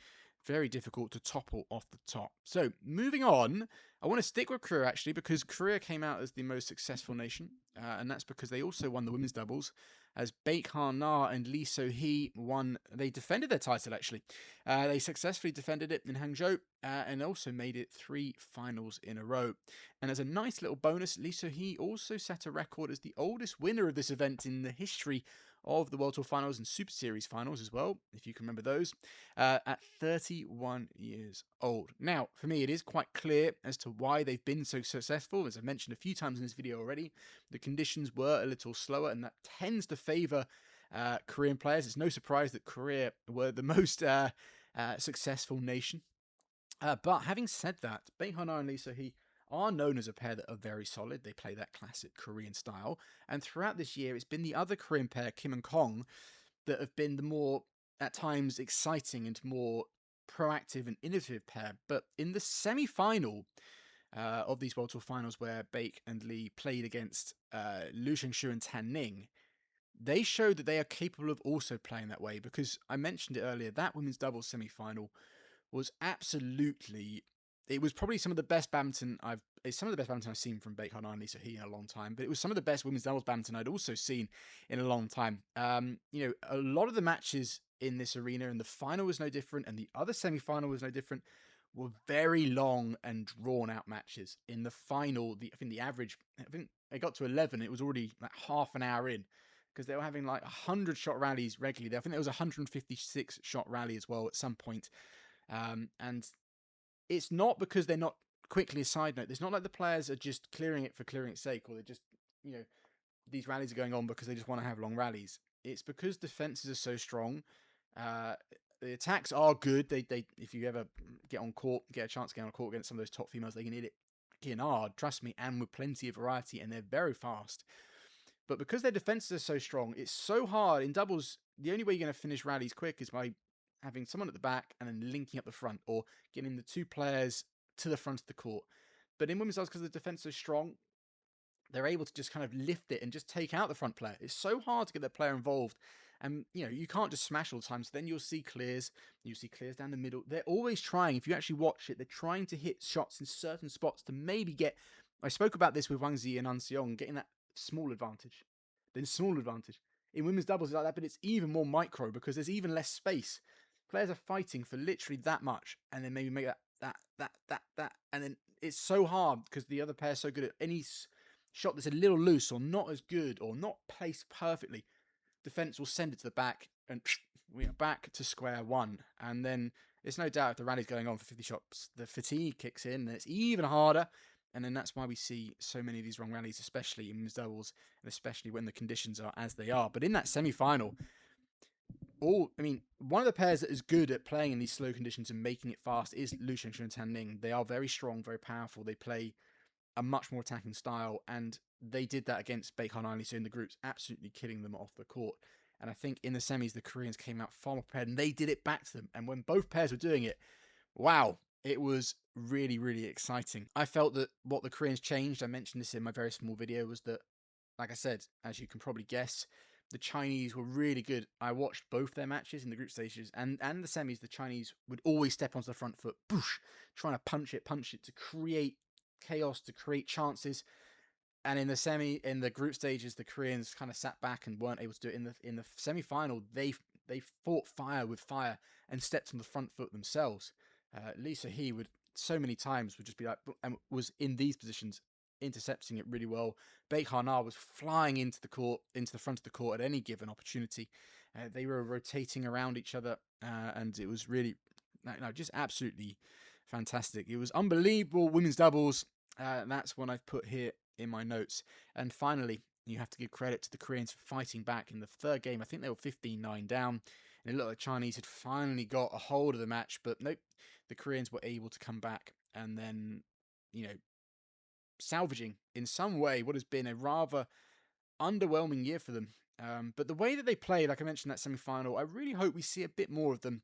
very difficult to topple off the top. So moving on, I want to stick with Korea actually, because Korea came out as the most successful nation, and that's because they also won the women's doubles, as Baek and Lee So-hee won. They defended their title actually. They successfully defended it in Hangzhou and also made it 3 finals in a row. And as a nice little bonus, Lee So-hee also set a record as the oldest winner of this event in the history of the World Tour Finals and Super Series Finals as well, if you can remember those, at 31 years old. Now, for me, it is quite clear as to why they've been so successful. As I've mentioned a few times in this video already, the conditions were a little slower, and that tends to favour Korean players. It's no surprise that Korea were the most successful nation. But having said that, Baek and Lee So-hee are known as a pair that are very solid. They play that classic Korean style. And throughout this year, it's been the other Korean pair, Kim and Chong, that have been the more, at times, exciting and more proactive and innovative pair. But in the semi-final of these World Tour Finals, where Baek and Lee played against Lu Shengshu and Tan Ning, they showed that they are capable of also playing that way. Because I mentioned it earlier, that women's doubles semi-final was absolutely... It was probably some of the best badminton I've seen from Baek and Lee So-hee in a long time, but it was some of the best women's doubles badminton I'd also seen in a long time. A lot of the matches in this arena, and the final was no different, and the other semi-final was no different, were very long and drawn-out matches. In the final, I think it got to 11, it was already like half an hour in, because they were having like 100 shot rallies regularly. I think there was a 156 shot rally as well at some point. And it's not because they're not, quickly a side note, it's not like the players are just clearing it for clearing its sake, or they're just, these rallies are going on because they just want to have long rallies. It's because defenses are so strong. The attacks are good. They if you ever get a chance to get on court against some of those top females, they can hit it freaking hard, trust me, and with plenty of variety, and they're very fast. But because their defenses are so strong, it's so hard in doubles. The only way you're going to finish rallies quick is by having someone at the back and then linking up the front, or getting the two players to the front of the court. But in women's doubles, because the defense is so strong, they're able to just kind of lift it and just take out the front player. It's so hard to get that player involved. And, you can't just smash all the time. So then you'll see clears. You'll see clears down the middle. They're always trying. If you actually watch it, they're trying to hit shots in certain spots to maybe get... I spoke about this with Wang Zhi Yi and Seong, getting that small advantage. Then small advantage. In women's doubles, it's like that, but it's even more micro because there's even less space. Players are fighting for literally that much, and then maybe make that. And then it's so hard because the other pair is so good at any shot that's a little loose or not as good or not placed perfectly. Defense will send it to the back, and we are back to square one. And then it's no doubt if the rally's going on for 50 shots, the fatigue kicks in, and it's even harder. And then that's why we see so many of these long rallies, especially in women's doubles, and especially when the conditions are as they are. But in that semi-final, one of the pairs that is good at playing in these slow conditions and making it fast is Lu Shengxu and Tan Ning. They are very strong, very powerful. They play a much more attacking style, and they did that against Baek and so in the groups, absolutely killing them off the court. And I think in the semis, the Koreans came out far more prepared, and they did it back to them. And when both pairs were doing it, wow, it was really, really exciting. I felt that what the Koreans changed, I mentioned this in my very small video, was that, like I said, as you can probably guess, the Chinese were really good. I watched both their matches in the group stages and the semis. The Chinese would always step onto the front foot, boosh, trying to punch it to create chaos, to create chances. And in the group stages, the Koreans kind of sat back and weren't able to do it. In the semi-final, they fought fire with fire and stepped on the front foot themselves. Lee So-hee would so many times would just be like, and was in these positions, intercepting it really well. Baek was flying into the front of the court at any given opportunity. They were rotating around each other, and it was really, just absolutely fantastic. It was unbelievable women's doubles. That's what I've put here in my notes. And finally, you have to give credit to the Koreans for fighting back in the third game. I think they were 15-9 down, and it looked like the Chinese had finally got a hold of the match, but nope, the Koreans were able to come back and then, salvaging in some way what has been a rather underwhelming year for them. But the way that they play, like I mentioned, that semi-final, I really hope we see a bit more of them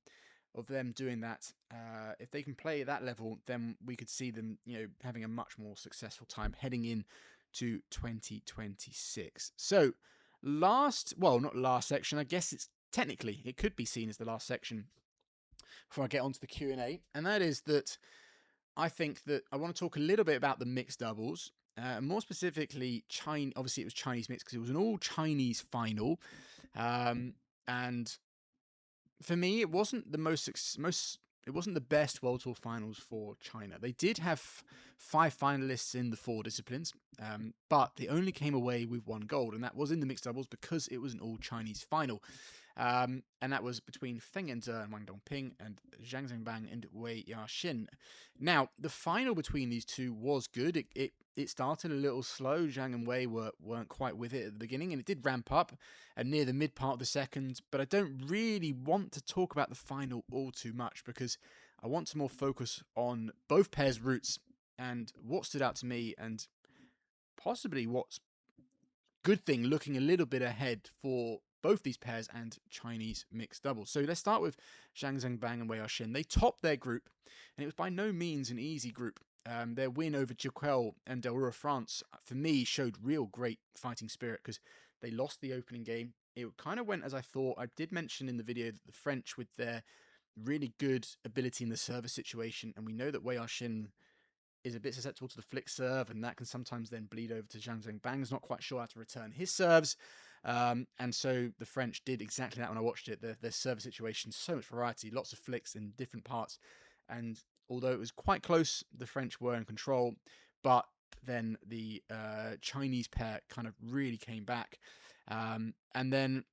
doing that. If they can play at that level, then we could see them, having a much more successful time heading in to 2026. So, not last section, I guess it could be seen as the last section before I get onto the Q&A, and that is that I think that I want to talk a little bit about the mixed doubles. More specifically, obviously it was Chinese mixed because it was an all-Chinese final. And for me, it wasn't it wasn't the best World Tour Finals for China. They did have 5 finalists in the 4 disciplines, but they only came away with 1 gold, and that was in the mixed doubles because it was an all-Chinese final. And that was between Feng Yanzhe and Wang Dongping and Zhang Zhengbang and Wei Yaxin. Now, the final between these two was good. It started a little slow. Zhang and Wei weren't quite with it at the beginning, and it did ramp up near the mid part of the second. But I don't really want to talk about the final all too much because I want to more focus on both pairs' routes and what stood out to me, and possibly what's good thing looking a little bit ahead for both these pairs and Chinese mixed doubles. So let's start with Zhang Zhengbang and Wei Yaxin. They topped their group, and it was by no means an easy group. Their win over Jiquel and Delrua France, for me, showed real great fighting spirit because they lost the opening game. It kind of went as I thought. I did mention in the video that the French, with their really good ability in the service situation, and we know that Wei Yaxin is a bit susceptible to the flick serve, and that can sometimes then bleed over to Zhang Zhengbang's not quite sure how to return his serves. And so the French did exactly that when I watched it. Their service situation, so much variety, lots of flicks in different parts. And although it was quite close, the French were in control. But then the Chinese pair kind of really came back. And then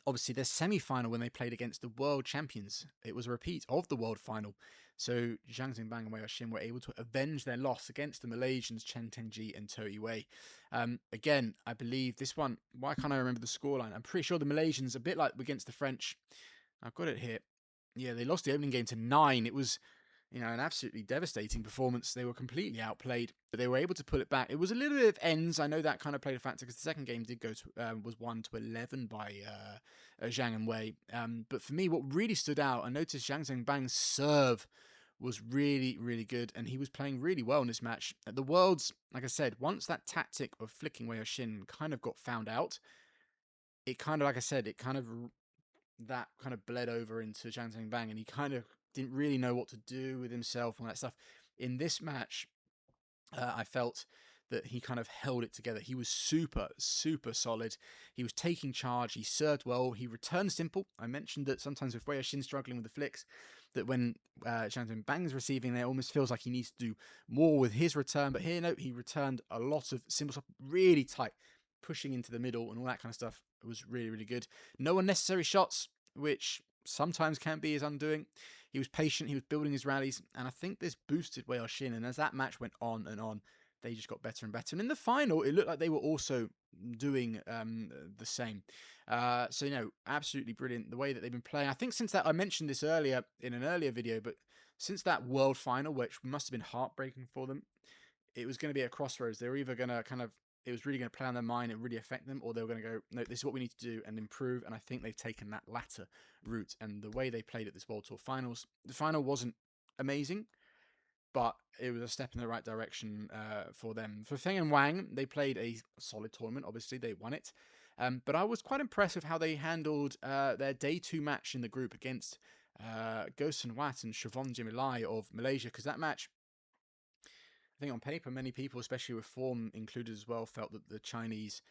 obviously their semi-final when they played against the world champions. It was a repeat of the world final. So Zhang Xingbang and Wei Xin were able to avenge their loss against the Malaysians Chen Tengji and Toh Wei. Again, I believe this one, why can't I remember the scoreline? I'm pretty sure the Malaysians, a bit like against the French, I've got it here. Yeah, they lost the opening game to 9. It was, an absolutely devastating performance. They were completely outplayed, but they were able to pull it back. It was a little bit of ends. I know that kind of played a factor because the second game did go to was 1-11 by Zhang and Wei. But for me, what really stood out, I noticed Zhang Zhengbang's serve was really, really good, and he was playing really well in this match. At the Worlds, like I said, once that tactic of flicking Wei Xin kind of got found out, it kind of, like I said, that kind of bled over into Zhang Zhengbang, and he kind of didn't really know what to do with himself and all that stuff. In this match, I felt that he kind of held it together. He was super, super solid. He was taking charge. He served well. He returned simple. I mentioned that sometimes with Wei Xin struggling with the flicks, that when Zhang Zhengbang's receiving, it almost feels like he needs to do more with his return. But here, no, he returned a lot of simple stuff, really tight, pushing into the middle and all that kind of stuff. It was really, really good. No unnecessary shots, which sometimes can be his undoing. He was patient, he was building his rallies, and I think this boosted Wei Xin. And as that match went on and on, they just got better and better. And in the final, it looked like they were also doing the same. So, absolutely brilliant the way that they've been playing. I think since that, I mentioned this earlier in an earlier video, but since that world final, which must have been heartbreaking for them, it was going to be a crossroads. They were either going to it was really going to play on their mind and really affect them, or they were going to go, no, this is what we need to do and improve. And I think they've taken that latter route. And the way they played at this World Tour Finals, the final wasn't amazing, but it was a step in the right direction for them. For Feng and Wang, they played a solid tournament. Obviously, they won it. But I was quite impressed with how they handled their day 2 match in the group against Go Sun Wat and Siobhan Jimilai of Malaysia, because that match, I think on paper, many people, especially with form included as well, felt that the Chinese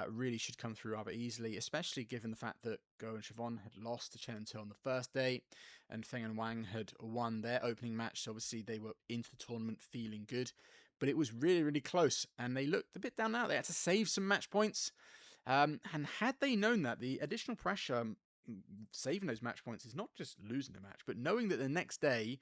really should come through rather easily, especially given the fact that Go and Siobhan had lost to Chen and To on the first day, and Feng and Wang had won their opening match. So obviously they were into the tournament feeling good, but it was really, really close, and they looked a bit down out. They had to save some match points, and had they known that, the additional pressure saving those match points is not just losing the match, but knowing that the next day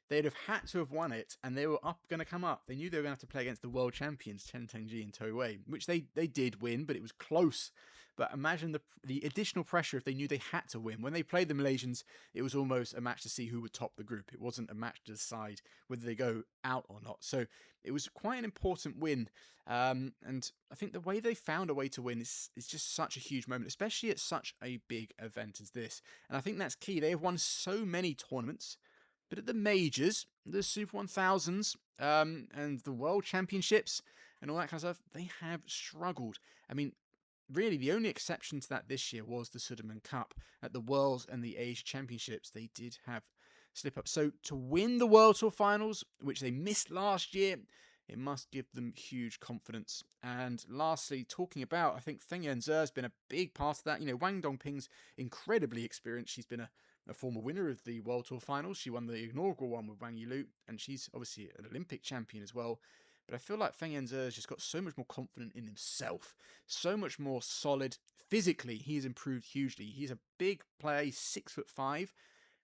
they'd have had to have won it, and they were going to come up. They knew they were going to have to play against the world champions, Chen Tengji and Toh Wei, which they did win, but it was close. But imagine the additional pressure if they knew they had to win. When they played the Malaysians, it was almost a match to see who would top the group. It wasn't a match to decide whether they go out or not. So it was quite an important win. And I think the way they found a way to win is just such a huge moment, especially at such a big event as this. And I think that's key. They have won so many tournaments, but at the majors, the Super 1000s, and the World Championships, and all that kind of stuff, they have struggled. I mean, really, the only exception to that this year was the Sudirman Cup. At the Worlds and the Asia Championships, they did have slip-ups. So to win the World Tour Finals, which they missed last year, it must give them huge confidence. And lastly, talking about, I think Feng Yanze has been a big part of that. Wang Dongping's incredibly experienced. She's been a former winner of the World Tour Finals. She won the inaugural one with Wang Yilu, and she's obviously an Olympic champion as well. But I feel like Feng Yanze has just got so much more confident in himself, so much more solid. Physically, he's improved hugely. He's a big player, he's 6'5",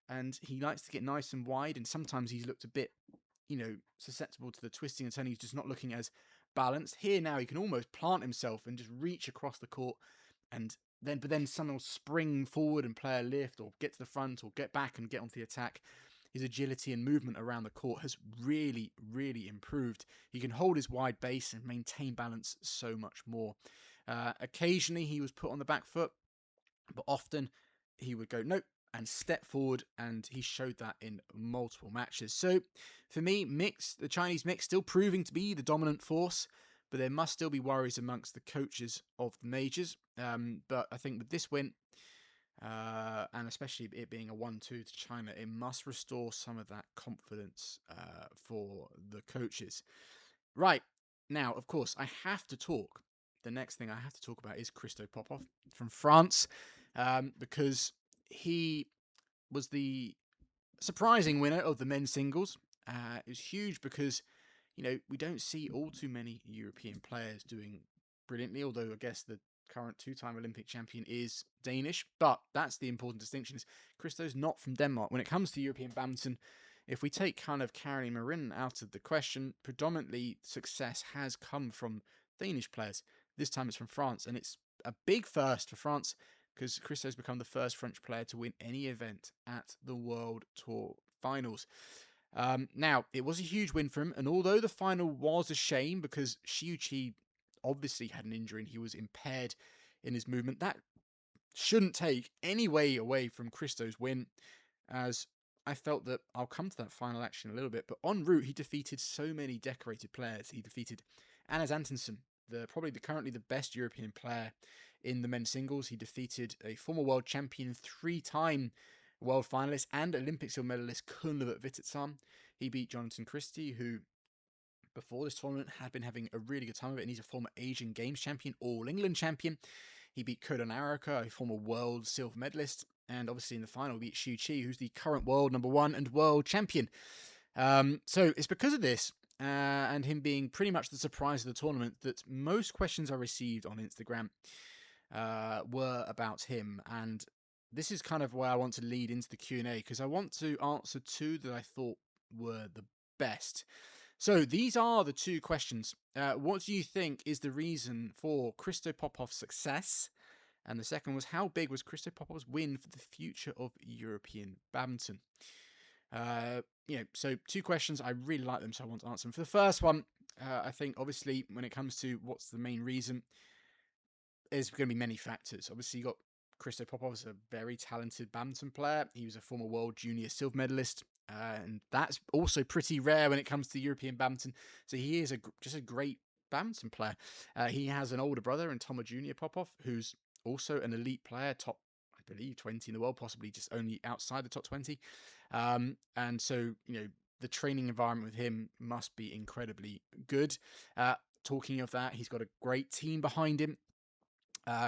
and he likes to get nice and wide, and sometimes he's looked a bit, susceptible to the twisting and turning. He's just not looking as balanced. Here now, he can almost plant himself and just reach across the court, but then someone will spring forward and play a lift, or get to the front, or get back and get onto the attack. His agility and movement around the court has really, really improved. He can hold his wide base and maintain balance so much more. Occasionally, he was put on the back foot, but often he would go, nope, and step forward, and he showed that in multiple matches. So, for me, the Chinese mix still proving to be the dominant force, but there must still be worries amongst the coaches of the majors. But I think with this win, and especially it being a 1-2 to China, it must restore some of that confidence for the coaches. Right, now, of course, I have to talk. The next thing I have to talk about is Christo Popov from France, because he was the surprising winner of the men's singles. It was huge because, we don't see all too many European players doing brilliantly, although I guess the current two-time Olympic champion, is Danish, but that's the important distinction, is Christo's not from Denmark. When it comes to European badminton, if we take kind of Karen Marin out of the question, predominantly success has come from Danish players. This time it's from France, and it's a big first for France because Christo's become the first French player to win any event at the World Tour Finals. Now, it was a huge win for him, and although the final was a shame because Xiu Qi obviously had an injury and he was impaired in his movement, that shouldn't take any way away from Christo's win, as I felt that I'll come to that final action a little bit, but en route he defeated so many decorated players. He defeated Anders Antonsen, currently the best European player in the men's singles. He defeated a former world champion, 3-time world finalist and Olympic silver medalist Kunle Vititsam. He beat Jonathan Christie, who before this tournament had been having a really good time of it, and he's a former Asian Games champion, All England champion. He beat Koda Naraka, a former world silver medalist, and obviously in the final beat Xiu Qi, who's the current world number 1 and world champion. So it's because of this and him being pretty much the surprise of the tournament that most questions I received on Instagram were about him, and this is kind of where I want to lead into the Q&A, because I want to answer 2 that I thought were the best. So these are the 2 questions. What do you think is the reason for Christo Popov's success? And the second was, how big was Christo Popov's win for the future of European badminton? So 2 questions. I really like them, so I want to answer them. For the first one, I think obviously when it comes to what's the main reason, there's going to be many factors. Obviously, you got Christo Popov is a very talented badminton player. He was a former world junior silver medalist, and that's also pretty rare when it comes to European badminton. So he is just a great badminton player. He has an older brother, and Toma Junior Popov, who's also an elite player, top, I believe, 20 in the world, possibly just only outside the top 20. And so, the training environment with him must be incredibly good. Talking of that, he's got a great team behind him.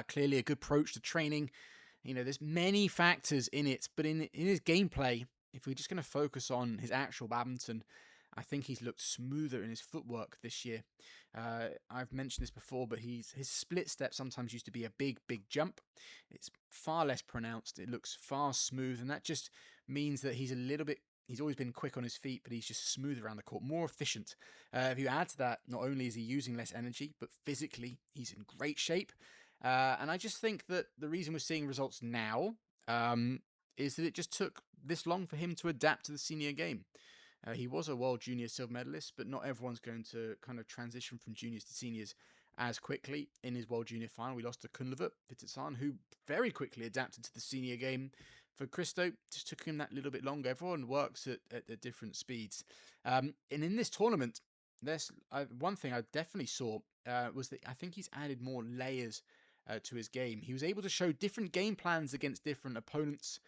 Clearly a good approach to training. There's many factors in it, but in his gameplay, if we're just going to focus on his actual badminton, I think he's looked smoother in his footwork this year. I've mentioned this before, but his split step sometimes used to be a big jump. It's far less pronounced. It looks far smooth, and that just means that he's always been quick on his feet, but he's just smooth around the court, more efficient. If you add to that, not only is he using less energy, but physically he's in great shape. And I just think that the reason we're seeing results now is that it just took this long for him to adapt to the senior game. He was a world junior silver medalist, but not everyone's going to kind of transition from juniors to seniors as quickly. In his world junior final, we lost to Kunle Vititsam, who very quickly adapted to the senior game. For Christo, just took him that little bit longer. Everyone works at different speeds. And in this tournament, one thing I definitely saw was that I think he's added more layers to his game. He was able to show different game plans against different opponents.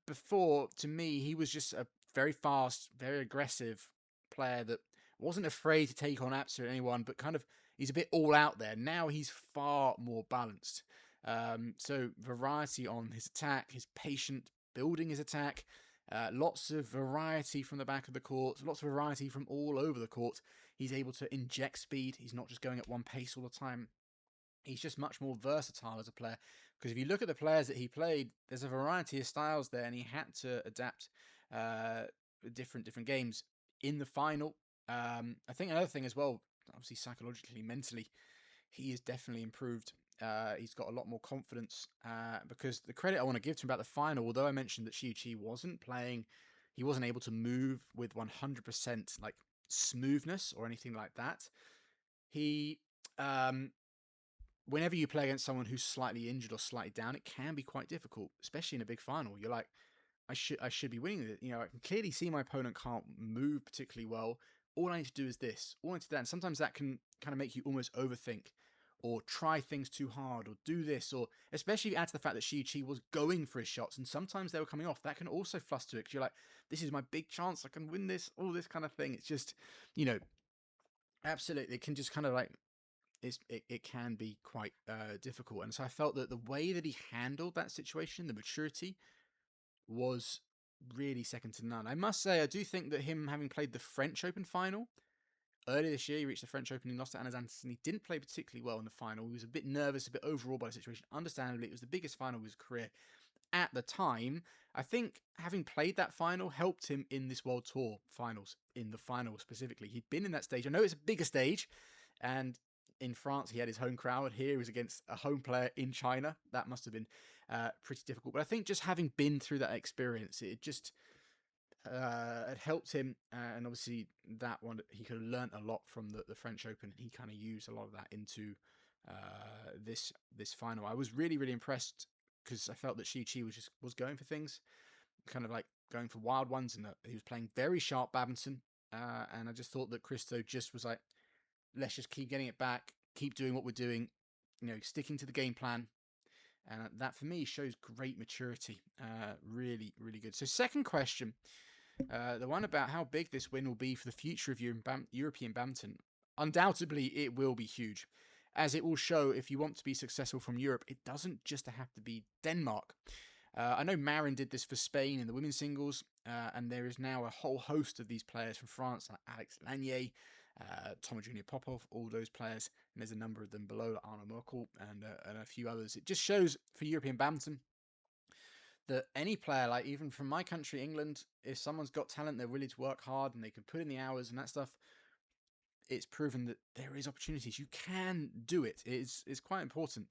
Before, to me, he was just a very fast, very aggressive player that wasn't afraid to take on absolutely anyone, but kind of he's a bit all out there. Now he's far more balanced. So variety on his attack, his patient building his attack, lots of variety from the back of the court, lots of variety from all over the court. He's able to inject speed. He's not just going at one pace all the time. He's just much more versatile as a player, because if you look at the players that he played, there's a variety of styles there, and he had to adapt different games. In the final, I think another thing as well, obviously psychologically, mentally, he has definitely improved. He's got a lot more confidence, because the credit I want to give to him about the final, although I mentioned that Xiu Qi wasn't playing, he wasn't able to move with 100% like smoothness or anything like that. He whenever you play against someone who's slightly injured or slightly down, it can be quite difficult, especially in a big final. You're like, I should be winning it. I can clearly see my opponent can't move particularly well. All I need to do is this. All I need to do that. And sometimes that can kind of make you almost overthink or try things too hard or do this, or especially if you add to the fact that Xiu Qi was going for his shots and sometimes they were coming off. That can also fluster it, because you're like, this is my big chance. I can win this, all this kind of thing. It's just, absolutely. It can just kind of like, it can be quite difficult. And so I felt that the way that he handled that situation, the maturity, was really second to none. I must say, I do think that him having played the French Open final, earlier this year, he reached the French Open and lost to Anders Andersen. He didn't play particularly well in the final. He was a bit nervous, a bit overawed by the situation. Understandably, it was the biggest final of his career at the time. I think having played that final helped him in this World Tour Finals, in the final specifically. He'd been in that stage. I know it's a bigger stage, and in France, he had his home crowd. Here he was against a home player in China. That must have been pretty difficult. But I think just having been through that experience, it just it helped him. And obviously that one, he could have learnt a lot from the French Open. He kind of used a lot of that into this final. I was really, really impressed because I felt that Shi Chi was going for things, kind of like going for wild ones, and that he was playing very sharp badminton. And I just thought that Christo just was like, let's just keep getting it back, keep doing what we're doing, sticking to the game plan. And that for me shows great maturity. Really, really good. So second question, the one about how big this win will be for the future of European badminton. Undoubtedly, it will be huge, as it will show if you want to be successful from Europe, it doesn't just have to be Denmark. I know Marin did this for Spain in the women's singles, and there is now a whole host of these players from France, like Alex Lanier, Thomas Junior Popov, all those players, and there's a number of them below, like Arno Merkel and a few others. It just shows for European badminton that any player, like even from my country, England, if someone's got talent, they're willing to work hard and they can put in the hours and that stuff, it's proven that there is opportunities. You can do it. It's quite important.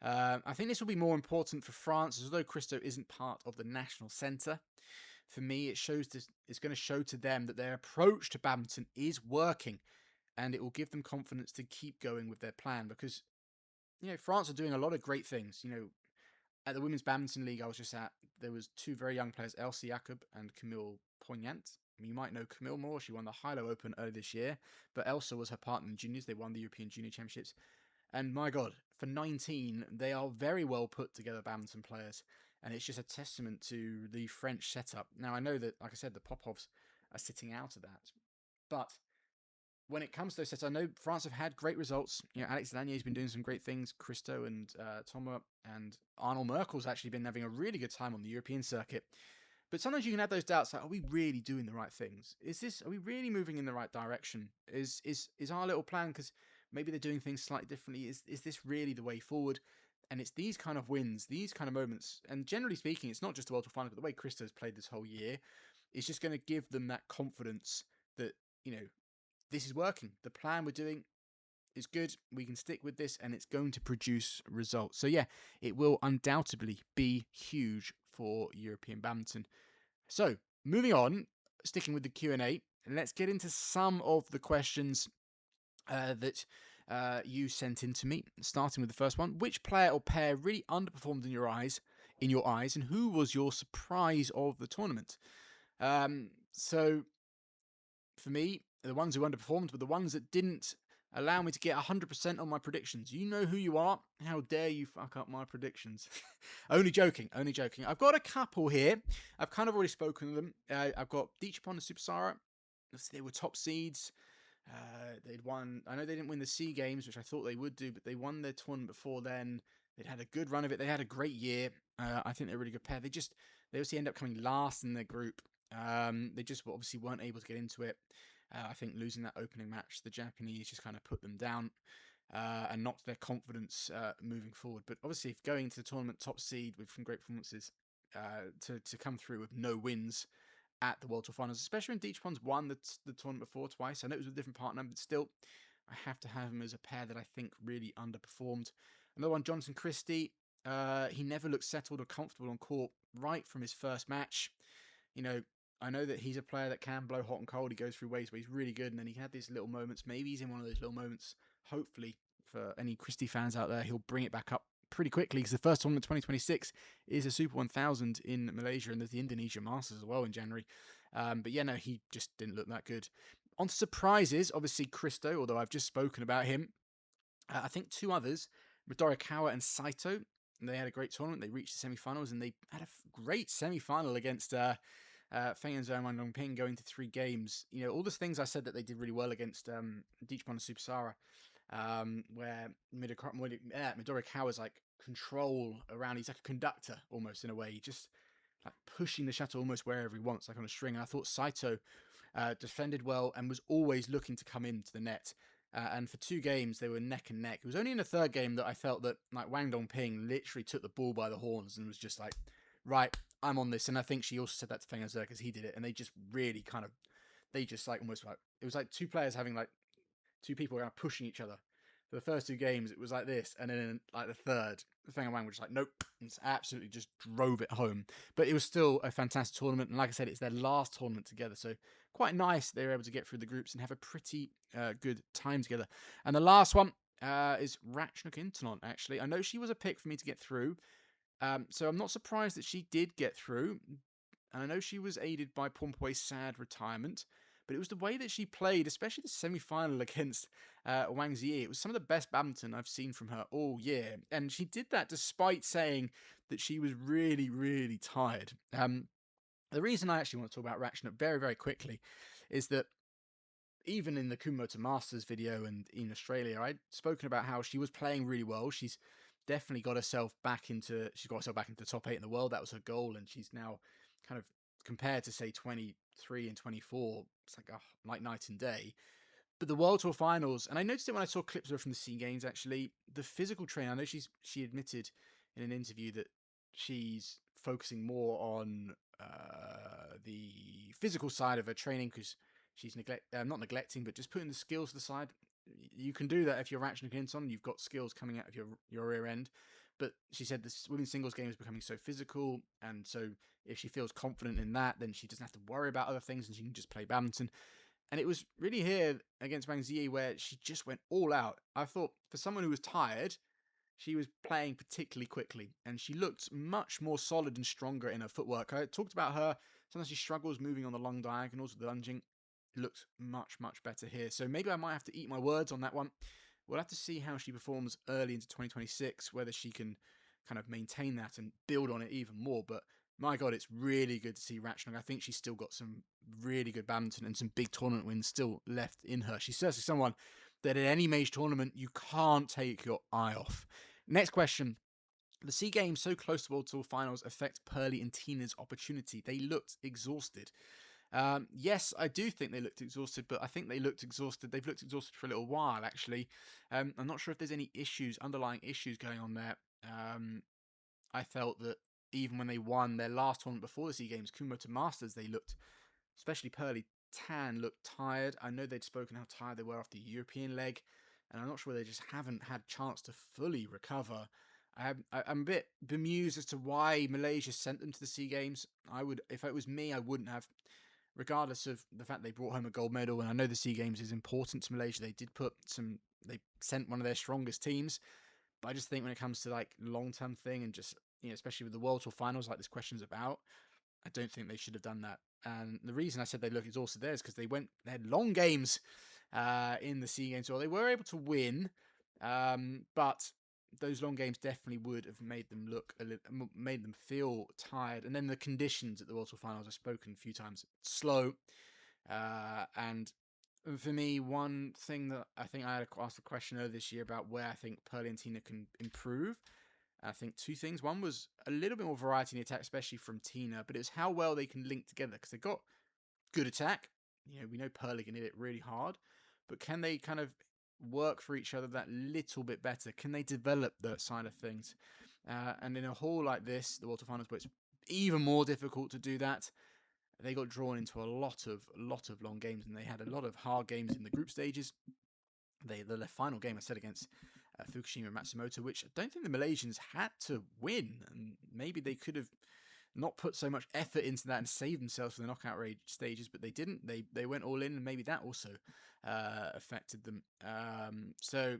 I think this will be more important for France, as though Christo isn't part of the national centre. For me, it's going to show to them that their approach to badminton is working, and it will give them confidence to keep going with their plan, because France are doing a lot of great things. At the Women's Badminton League I was just at, there was two very young players, Elsie Jacob and Camille Poignant. You might know Camille more. She won the Hilo Open earlier this year, but Elsa was her partner in juniors. They won the European Junior Championships. And my God, for 19, they are very well put together badminton players. And it's just a testament to the French setup. Now, I know that, like I said, the Popovs are sitting out of that. But when it comes to those sets, I know France have had great results. Alex Lanier's been doing some great things. Christo and Thomas and Arnold Merkel's actually been having a really good time on the European circuit. But sometimes you can have those doubts, like, are we really doing the right things? Are we really moving in the right direction? Is our little plan, because maybe they're doing things slightly differently, is this really the way forward? And it's these kind of wins, these kind of moments, and generally speaking, it's not just the World Tour Finals, but the way Christo's played this whole year is just going to give them that confidence that, this is working. The plan we're doing is good. We can stick with this, and it's going to produce results. So yeah, it will undoubtedly be huge for European badminton. So moving on, sticking with the Q&A, let's get into some of the questions that you sent in to me. Starting with the first one: which player or pair really underperformed in your eyes, and who was your surprise of the tournament? So for me, the ones who underperformed were the ones that didn't allow me to get 100% on my predictions. You know who you are. How dare you fuck up my predictions? Only joking. I've got a couple here. I've kind of already spoken to them. I've got Deechapon and Supasara. They were top seeds. They'd won. I know they didn't win the SEA Games, which I thought they would do, but they won their tournament before then. They'd had a good run of it. They had a great year. I think they're a really good pair. They obviously end up coming last in their group. They just obviously weren't able to get into it. I think losing that opening match, the Japanese just kind of put them down and knocked their confidence moving forward. But obviously, if going into the tournament top seed with some great performances, to come through with no wins at the World Tour Finals, especially when Deechapon's won the tournament before twice. I know it was with a different partner, but still, I have to have him as a pair that I think really underperformed. Another one, Jonathan Christie. He never looked settled or comfortable on court right from his first match. I know that he's a player that can blow hot and cold. He goes through waves where he's really good, and then he had these little moments. Maybe he's in one of those little moments. Hopefully, for any Christie fans out there, he'll bring it back up pretty quickly, because the first tournament 2026 is a Super 1000 in Malaysia, and there's the Indonesia Masters as well in January. But yeah, no, he just didn't look that good. On to surprises, obviously Christo, although I've just spoken about him. I think two others, Midorikawa and Saito, they had a great tournament. They reached the semi-finals, and they had a great semi-final against Feng and Zhou and Dongping, going to 3 games. All the things I said that they did really well against Deechapon and Supasara, where Midorikawa's like control around. He's like a conductor almost, in a way. He just like pushing the shuttle almost wherever he wants, like on a string. And I thought Saito defended well, and was always looking to come into the net. And for 2 games, they were neck and neck. It was only in the 3rd game that I felt that like Wang Dongping literally took the ball by the horns and was just like, right, I'm on this. And I think she also said that to Feng Zhe because he did it. And they just really they just like almost like, it was like 2 players having like 2 people kind of pushing each other. For the first 2 games, it was like this. And then in like the 3rd, Feng Wang was just like, nope. And absolutely just drove it home. But it was still a fantastic tournament. And like I said, it's their last tournament together. So quite nice they were able to get through the groups and have a pretty good time together. And the last one is Ratchnuk Intanon, actually. I know she was a pick for me to get through. So I'm not surprised that she did get through. And I know she was aided by Pompey's sad retirement. But it was the way that she played, especially the semi-final against Wang Zhi Yi. It was some of the best badminton I've seen from her all year. And she did that despite saying that she was really, really tired. The reason I actually want to talk about Ratchnuk very, very quickly is that even in the Kumamoto Masters video and in Australia, I'd spoken about how she was playing really well. She's definitely got herself back into the top 8 in the world. That was her goal, and she's now kind of, compared to say 23 and 24, it's like night and day. But the World Tour Finals, and I noticed it when I saw clips of her from the SEA Games, actually, the physical training, I know she admitted in an interview that she's focusing more on the physical side of her training because she's not neglecting, but just putting the skills to the side. You can do that if you're Ratchnuk Intanon. You've got skills coming out of your rear end. But she said this women's singles game is becoming so physical, and so if she feels confident in that, then she doesn't have to worry about other things and she can just play badminton. And it was really here against Wang Zhi Yi where she just went all out. I thought for someone who was tired, she was playing particularly quickly, and she looked much more solid and stronger in her footwork. I talked about her. Sometimes she struggles moving on the long diagonals with the lunging. It looks much, much better here. So maybe I might have to eat my words on that one. We'll have to see how she performs early into 2026, whether she can kind of maintain that and build on it even more. But my God, it's really good to see Ratchnuk. I think she's still got some really good badminton and some big tournament wins still left in her. She's certainly someone that at any major tournament, you can't take your eye off. Next question. The SEA Games so close to World Tour Finals affect Pearly and Thinaah's opportunity. They looked exhausted. Yes, I do think they looked exhausted, but I think they looked exhausted. They've looked exhausted for a little while, actually. I'm not sure if there's any underlying issues going on there. I felt that even when they won their last tournament before the SEA Games, Kumamoto Masters, they looked, especially Pearly Tan, looked tired. I know they'd spoken how tired they were after the European leg, and I'm not sure they just haven't had chance to fully recover. I'm a bit bemused as to why Malaysia sent them to the SEA Games. If it was me, I wouldn't have, regardless of the fact they brought home a gold medal. And I know the SEA Games is important to Malaysia. They sent one of their strongest teams. But I just think when it comes to like long-term thing and just, especially with the World Tour Finals, like this question's about, I don't think they should have done that. And the reason I said they look exhausted there is because they had long games in the SEA Games. So they were able to win, but those long games definitely would have made them feel tired. And then the conditions at the World Tour Finals, I've spoken a few times, slow. And for me, one thing that I think I had asked a question earlier this year about where I think Pearly and Thinaah can improve. I think 2 things. One was a little bit more variety in the attack, especially from Thinaah, but it's how well they can link together because they've got good attack. We know Pearly can hit it really hard, but can they kind of work for each other that little bit better? Can they develop that side of things? And in a hall like this, the World Tour Finals, where it's even more difficult to do that, they got drawn into a lot of long games, and they had a lot of hard games in the group stages. The final game I said against Fukushima and Matsumoto, which I don't think the Malaysians had to win, and maybe they could have not put so much effort into that and saved themselves for the knockout stages, but they didn't. They went all in, and maybe that also affected them. So,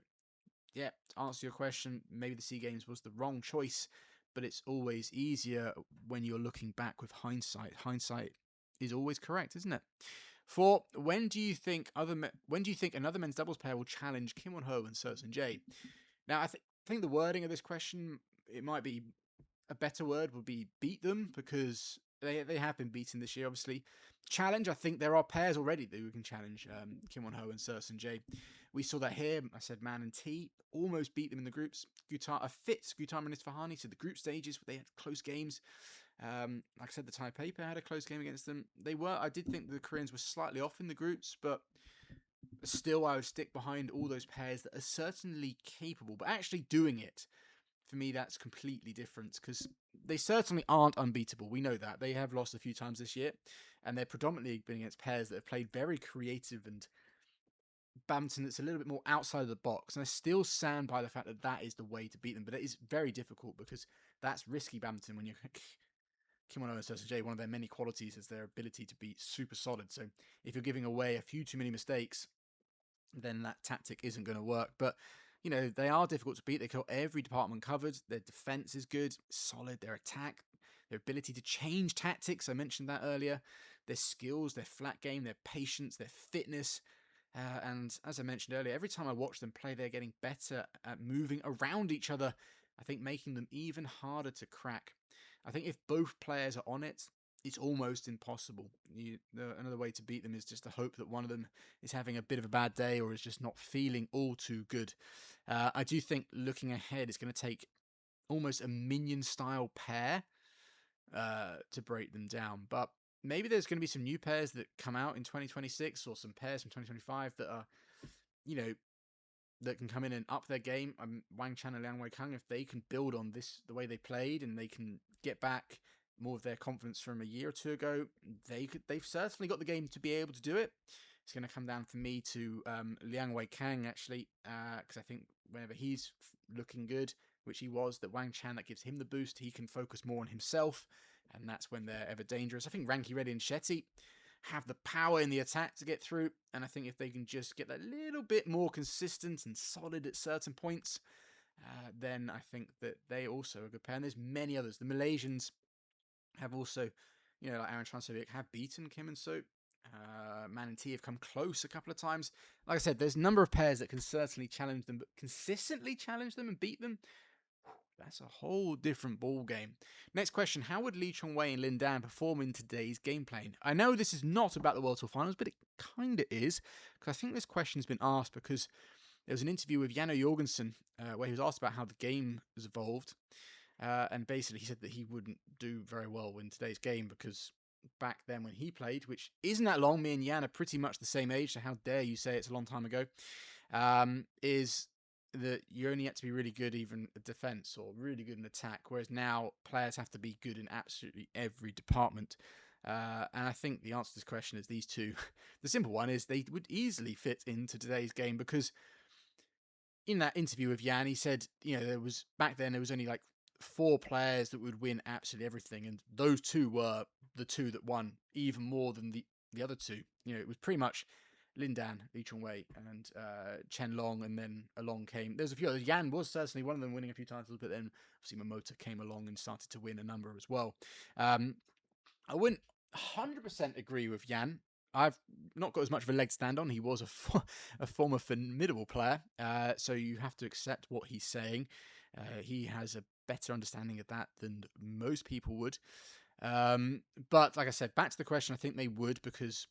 yeah, to answer your question, maybe the SEA Games was the wrong choice, but it's always easier when you're looking back with hindsight. Hindsight is always correct, isn't it? When do you think another men's doubles player will challenge Kim Won-ho and Seo Seung Jae? Now, I think the wording of this question, it might be a better word would be beat them, because they have been beaten this year, obviously. Challenge, I think there are pairs already that we can challenge Kim Won-ho and Seo Seung Jae. We saw that here. I said Man and T almost beat them in the groups. A fit Guitar and Isfahani to the group stages, they had close games. Like I said, the Taipei pair had a close game against them. I did think the Koreans were slightly off in the groups, but still I would stick behind all those pairs that are certainly capable, but actually doing it, for me, that's completely different, because they certainly aren't unbeatable. We know that. They have lost a few times this year, and they're predominantly been against pairs that have played very creative and badminton that's a little bit more outside of the box. And I still stand by the fact that that is the way to beat them, but it is very difficult because that's risky badminton when you're Kimono and Seo Seung Jae. One of their many qualities is their ability to be super solid. So if you're giving away a few too many mistakes, then that tactic isn't going to work. But, you know, they are difficult to beat. They got every department covered. Their defense is good, solid. Their attack, their ability to change tactics, I mentioned that earlier. Their skills, their flat game, their patience, their fitness. And as I mentioned earlier, every time I watch them play, they're getting better at moving around each other, I think making them even harder to crack. I think if both players are on it, it's almost impossible. Another way to beat them is just to hope that one of them is having a bit of a bad day or is just not feeling all too good. I do think looking ahead, it's going to take almost a minion-style pair to break them down. But maybe there's going to be some new pairs that come out in 2026 or some pairs from 2025 that are, you know, that can come in and up their game. Wang Chan and Liang Weikang, if they can build on this, the way they played, and they can get back more of their confidence from a year or two ago, they've certainly got the game to be able to do it. It's going to come down for me to Liang Weikang, actually, because I think whenever he's looking good, which he was, that Wang Chan, that gives him the boost, he can focus more on himself, and that's when they're ever dangerous. I think Ranky Reddy and Shetty have the power in the attack to get through, and I think if they can just get that little bit more consistent and solid at certain points, then I think that they also are a good pair. And there's many others. The Malaysians have also, you know, like Aaron Transovic have beaten Kim and Soap. Man and T have come close a couple of times. Like I said, there's a number of pairs that can certainly challenge them, but consistently challenge them and beat them, that's a whole different ball game. Next question: how would Lee Chong-wei and Lin Dan perform in today's game plan? I know this is not about the World Tour Finals, but it kind of is, because I think this question has been asked because there was an interview with Janno Jorgensen where he was asked about how the game has evolved, and basically he said that he wouldn't do very well in today's game because back then when he played, which isn't that long, me and Jan are pretty much the same age, so how dare you say it's a long time ago, is that you only had to be really good even at defense or really good in attack, whereas now players have to be good in absolutely every department. And I think the answer to this question is these two. The simple one is they would easily fit into today's game, because in that interview with Jan, he said, you know, back then there was only like 4 players that would win absolutely everything, and those 2 were the 2 that won even more than the other 2. You know, it was pretty much Lin Dan, Lee Chong-wei, and Chen Long, and then along came... There's a few others. Yan was certainly one of them, winning a few titles, but then obviously Momota came along and started to win a number as well. I wouldn't 100% agree with Yan. I've not got as much of a leg to stand on. He was a former formidable player, so you have to accept what he's saying. He has a better understanding of that than most people would. But like I said, back to the question, I think they would, because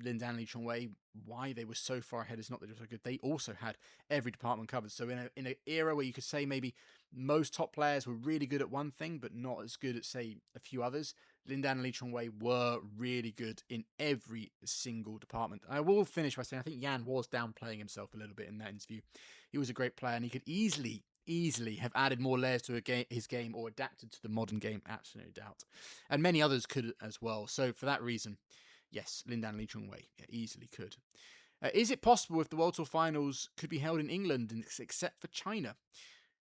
Lin Dan, Lee Chong-wei, why they were so far ahead is not that they were so good. They also had every department covered. So in an era where you could say maybe most top players were really good at one thing, but not as good at, say, a few others, Lin Dan and Lee Chong-wei were really good in every single department. I will finish by saying I think Yan was downplaying himself a little bit in that interview. He was a great player, and he could easily have added more layers to his game or adapted to the modern game, absolutely no doubt. And many others could as well. So for that reason, yes, Lin Dan, Lee Chong-wei easily could. Is it possible if the World Tour Finals could be held in England except for China?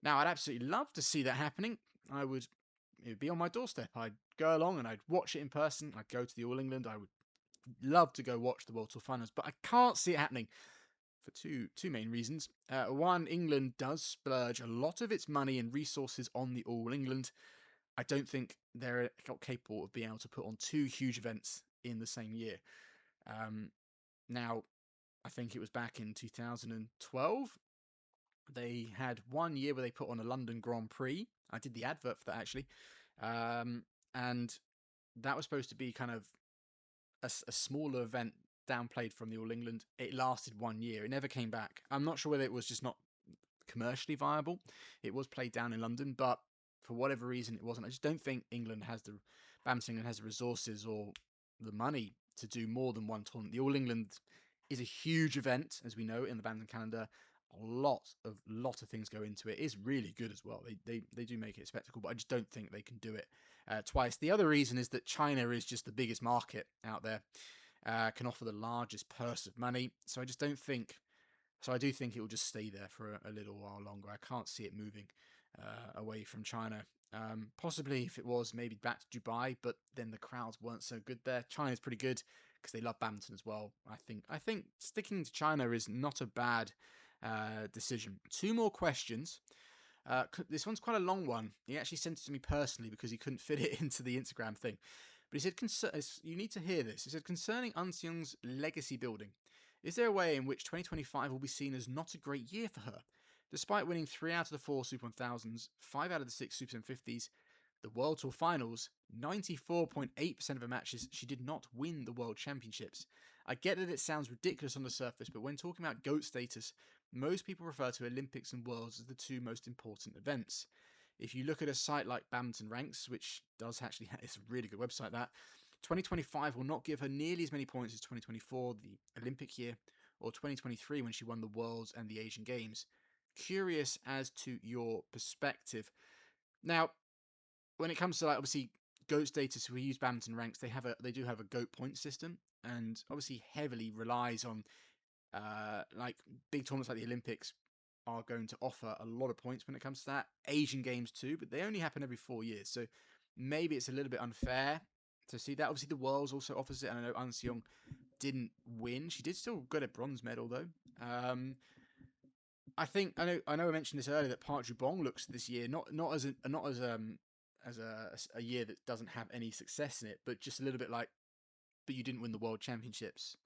Now, I'd absolutely love to see that happening. It would be on my doorstep. I'd go along and I'd watch it in person. I'd go to the All England. I would love to go watch the World Tour Finals, but I can't see it happening for two main reasons. One, England does splurge a lot of its money and resources on the All England. I don't think they're capable of being able to put on 2 huge events in the same year. Now, I think it was back in 2012. They had 1 year where they put on a London Grand Prix. I did the advert for that, actually. And that was supposed to be kind of a smaller event downplayed from the All England. It lasted 1 year. It never came back. I'm not sure whether it was just not commercially viable. It was played down in London, but for whatever reason it wasn't. I just don't think Badminton England has the resources or the money to do more than one tournament. The All England is a huge event, as we know, in the badminton calendar. A lot of things go into it. It is really good as well. They do make it a spectacle, but I just don't think they can do it twice. The other reason is that China is just the biggest market out there, can offer the largest purse of money. So I just don't think. So I do think it will just stay there for a little while longer. I can't see it moving away from China. Possibly if it was maybe back to Dubai, but then the crowds weren't so good there. China's pretty good because they love badminton as well. I think sticking to China is not a bad decision. 2 more questions. This one's quite a long one. He actually sent it to me personally because he couldn't fit it into the Instagram thing. But he said, you need to hear this. He said, concerning Eun Seung's legacy building, is there a way in which 2025 will be seen as not a great year for her? Despite winning 3 out of the 4 Super 1000s, 5 out of the 6 Super 750s, the World Tour Finals, 94.8% of her matches, she did not win the World Championships. I get that it sounds ridiculous on the surface, but when talking about GOAT status, most people refer to Olympics and Worlds as the 2 most important events. If you look at a site like Badminton Ranks, which does actually, it's a really good website, that 2025 will not give her nearly as many points as 2024, the Olympic year, or 2023 when she won the Worlds and the Asian Games. Curious as to your perspective. Now, when it comes to obviously GOAT status, we use Badminton Ranks. They do have a GOAT point system, and obviously heavily relies on big tournaments like the Olympics are going to offer a lot of points when it comes to that. Asian Games too, but they only happen every 4 years, so maybe it's a little bit unfair to see that. Obviously, the Worlds also offers it, and I know Eun Seung didn't win. She did still get a bronze medal though. I know I mentioned this earlier that Park Ju-bong looks this year not as a year that doesn't have any success in it, but just a little bit like, but you didn't win the World Championships.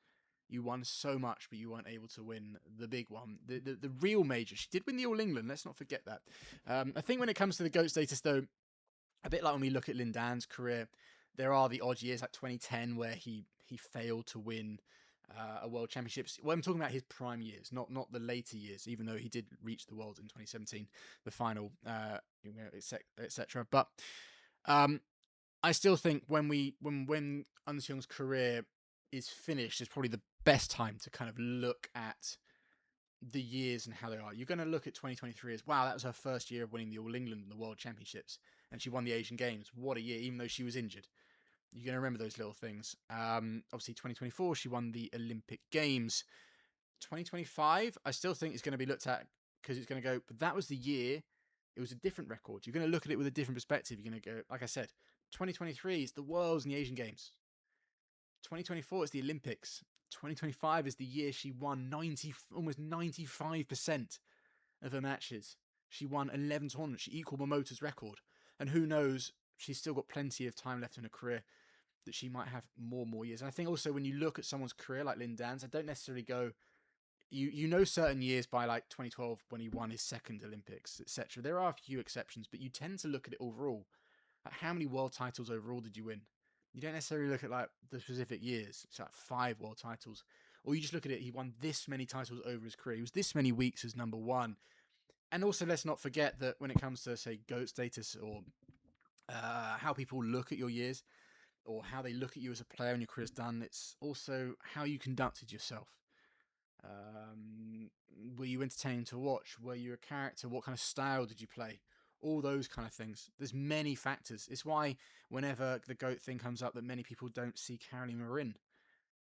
You won so much, but you weren't able to win the big one, the real major. She did win the All England. Let's not forget that. I think when it comes to the GOAT status, though, a bit like when we look at Lin Dan's career, there are the odd years like 2010 where he failed to win a World Championships. Well, I'm talking about his prime years, not the later years. Even though he did reach the Worlds in 2017, the final, etc. But I still think when Eun Seung's career is finished, it's probably the best time to kind of look at the years and how they are. You're going to look at 2023 as, wow, that was her first year of winning the All England and the World Championships, and she won the Asian Games. What a year, even though she was injured. You're going to remember those little things. Obviously, 2024, she won the Olympic Games. 2025, I still think it's going to be looked at because it's going to go, but that was the year. It was a different record. You're going to look at it with a different perspective. You're going to go, like I said, 2023 is the Worlds and the Asian Games. 2024 is the Olympics. 2025 is the year she won almost 95% of her matches. She won 11 tournaments. She equaled Momota's record. And who knows, she's still got plenty of time left in her career that she might have more years. And I think also when you look at someone's career like Lin Dan's, I don't necessarily go, you know certain years by like 2012 when he won his second Olympics, etc. There are a few exceptions, but you tend to look at it overall. Like how many world titles overall did you win? You don't necessarily look at like the specific years. It's like 5 world titles. Or you just look at it, he won this many titles over his career. He was this many weeks as number 1. And also let's not forget that when it comes to, say, GOAT status or how people look at your years or how they look at you as a player and your career's done, it's also how you conducted yourself. Were you entertaining to watch? Were you a character? What kind of style did you play? All those kind of things. There's many factors. It's why whenever the GOAT thing comes up that many people don't see Caroline Marin.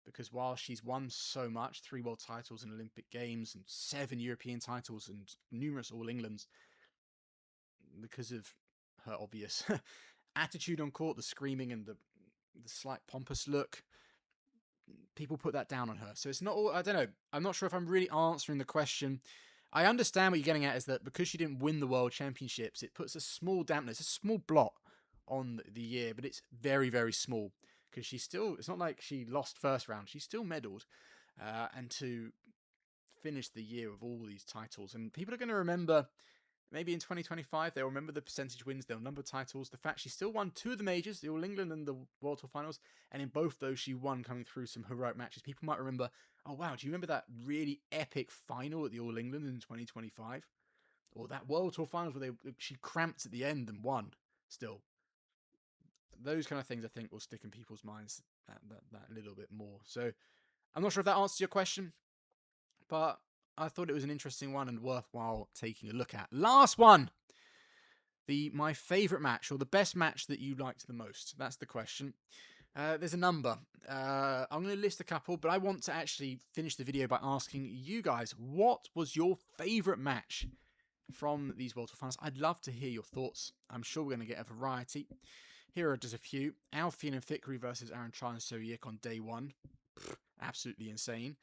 Because while she's won so much, 3 world titles in Olympic Games and 7 European titles and numerous All Englands, because of her obvious attitude on court, the screaming and the slight pompous look, people put that down on her. So it's not all, I don't know. I'm not sure if I'm really answering the question. I understand what you're getting at is that because she didn't win the World Championships, it puts a small dampness, a small blot on the year, but it's very, very small because it's not like she lost first round. She still medaled. And to finish the year with all these titles, and people are going to remember, maybe in 2025, they'll remember the percentage wins, they'll number titles, the fact she still won 2 of the majors, the All England and the World Tour Finals, and in both those she won coming through some heroic matches. People might remember, oh wow, do you remember that really epic final at the All England in 2025? or that World Tour Finals where she cramped at the end and won. Still, those kind of things I think will stick in people's minds that little bit more. So I'm not sure if that answers your question, but I thought it was an interesting one and worthwhile taking a look at. Last one. My favourite match, or the best match that you liked the most. That's the question. There's a number. I'm going to list a couple, but I want to actually finish the video by asking you guys, what was your favourite match from these World Tour Finals? I'd love to hear your thoughts. I'm sure we're going to get a variety. Here are just a few. Alfian and Fikri versus Aaron Chan and Seo Yik on day one. Absolutely insane.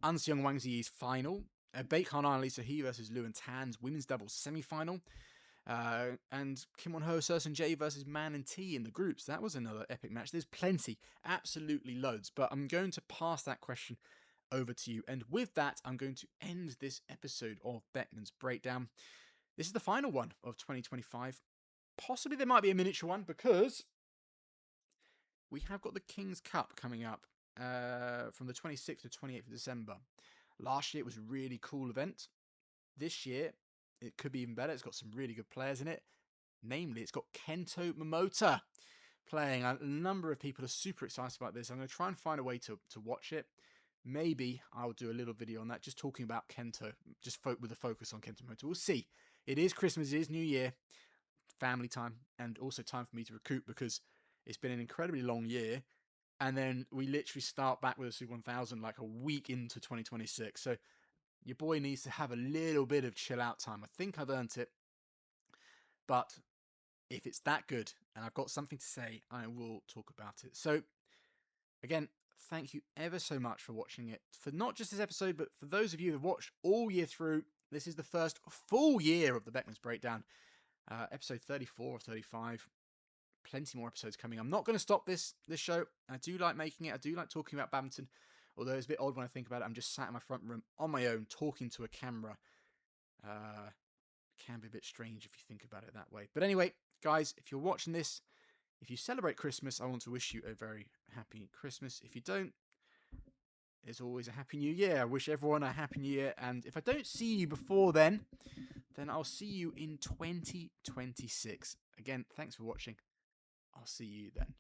Unseong Wang Zhi Yi's final. Beckman and Lee So-hee versus Liu and Tan's women's doubles semi-final. And Kim Won-ho, Seo Seung Jae versus Man and T in the groups. That was another epic match. There's plenty, absolutely loads. But I'm going to pass that question over to you. And with that, I'm going to end this episode of Beckman's Breakdown. This is the final one of 2025. Possibly there might be a miniature one because we have got the King's Cup coming up from the 26th to 28th of December. Last year it was a really cool event. This year it could be even better. It's got some really good players in it. Namely, it's got Kento Momota playing. A number of people are super excited about this. I'm going to try and find a way to watch it. Maybe I'll do a little video on that, just talking about Kento, just with a focus on Kento Momota. We'll see. It is Christmas, it is New Year, family time, and also time for me to recoup because it's been an incredibly long year. And then we literally start back with a Super 1000 like a week into 2026. So your boy needs to have a little bit of chill out time. I think I've earned it. But if it's that good and I've got something to say, I will talk about it. So again, thank you ever so much for watching it. For not just this episode, but for those of you who have watched all year through, this is the first full year of the Beckman's Breakdown. Episode 34 or 35. Plenty more episodes coming. I'm not going to stop this show. I do like making it. I do like talking about badminton. Although it's a bit odd when I think about it. I'm just sat in my front room on my own talking to a camera. Can be a bit strange if you think about it that way. But anyway, guys, if you're watching this, if you celebrate Christmas, I want to wish you a very happy Christmas. If you don't, there's always a happy new year. I wish everyone a happy new year. And if I don't see you before then I'll see you in 2026. Again, thanks for watching. I'll see you then.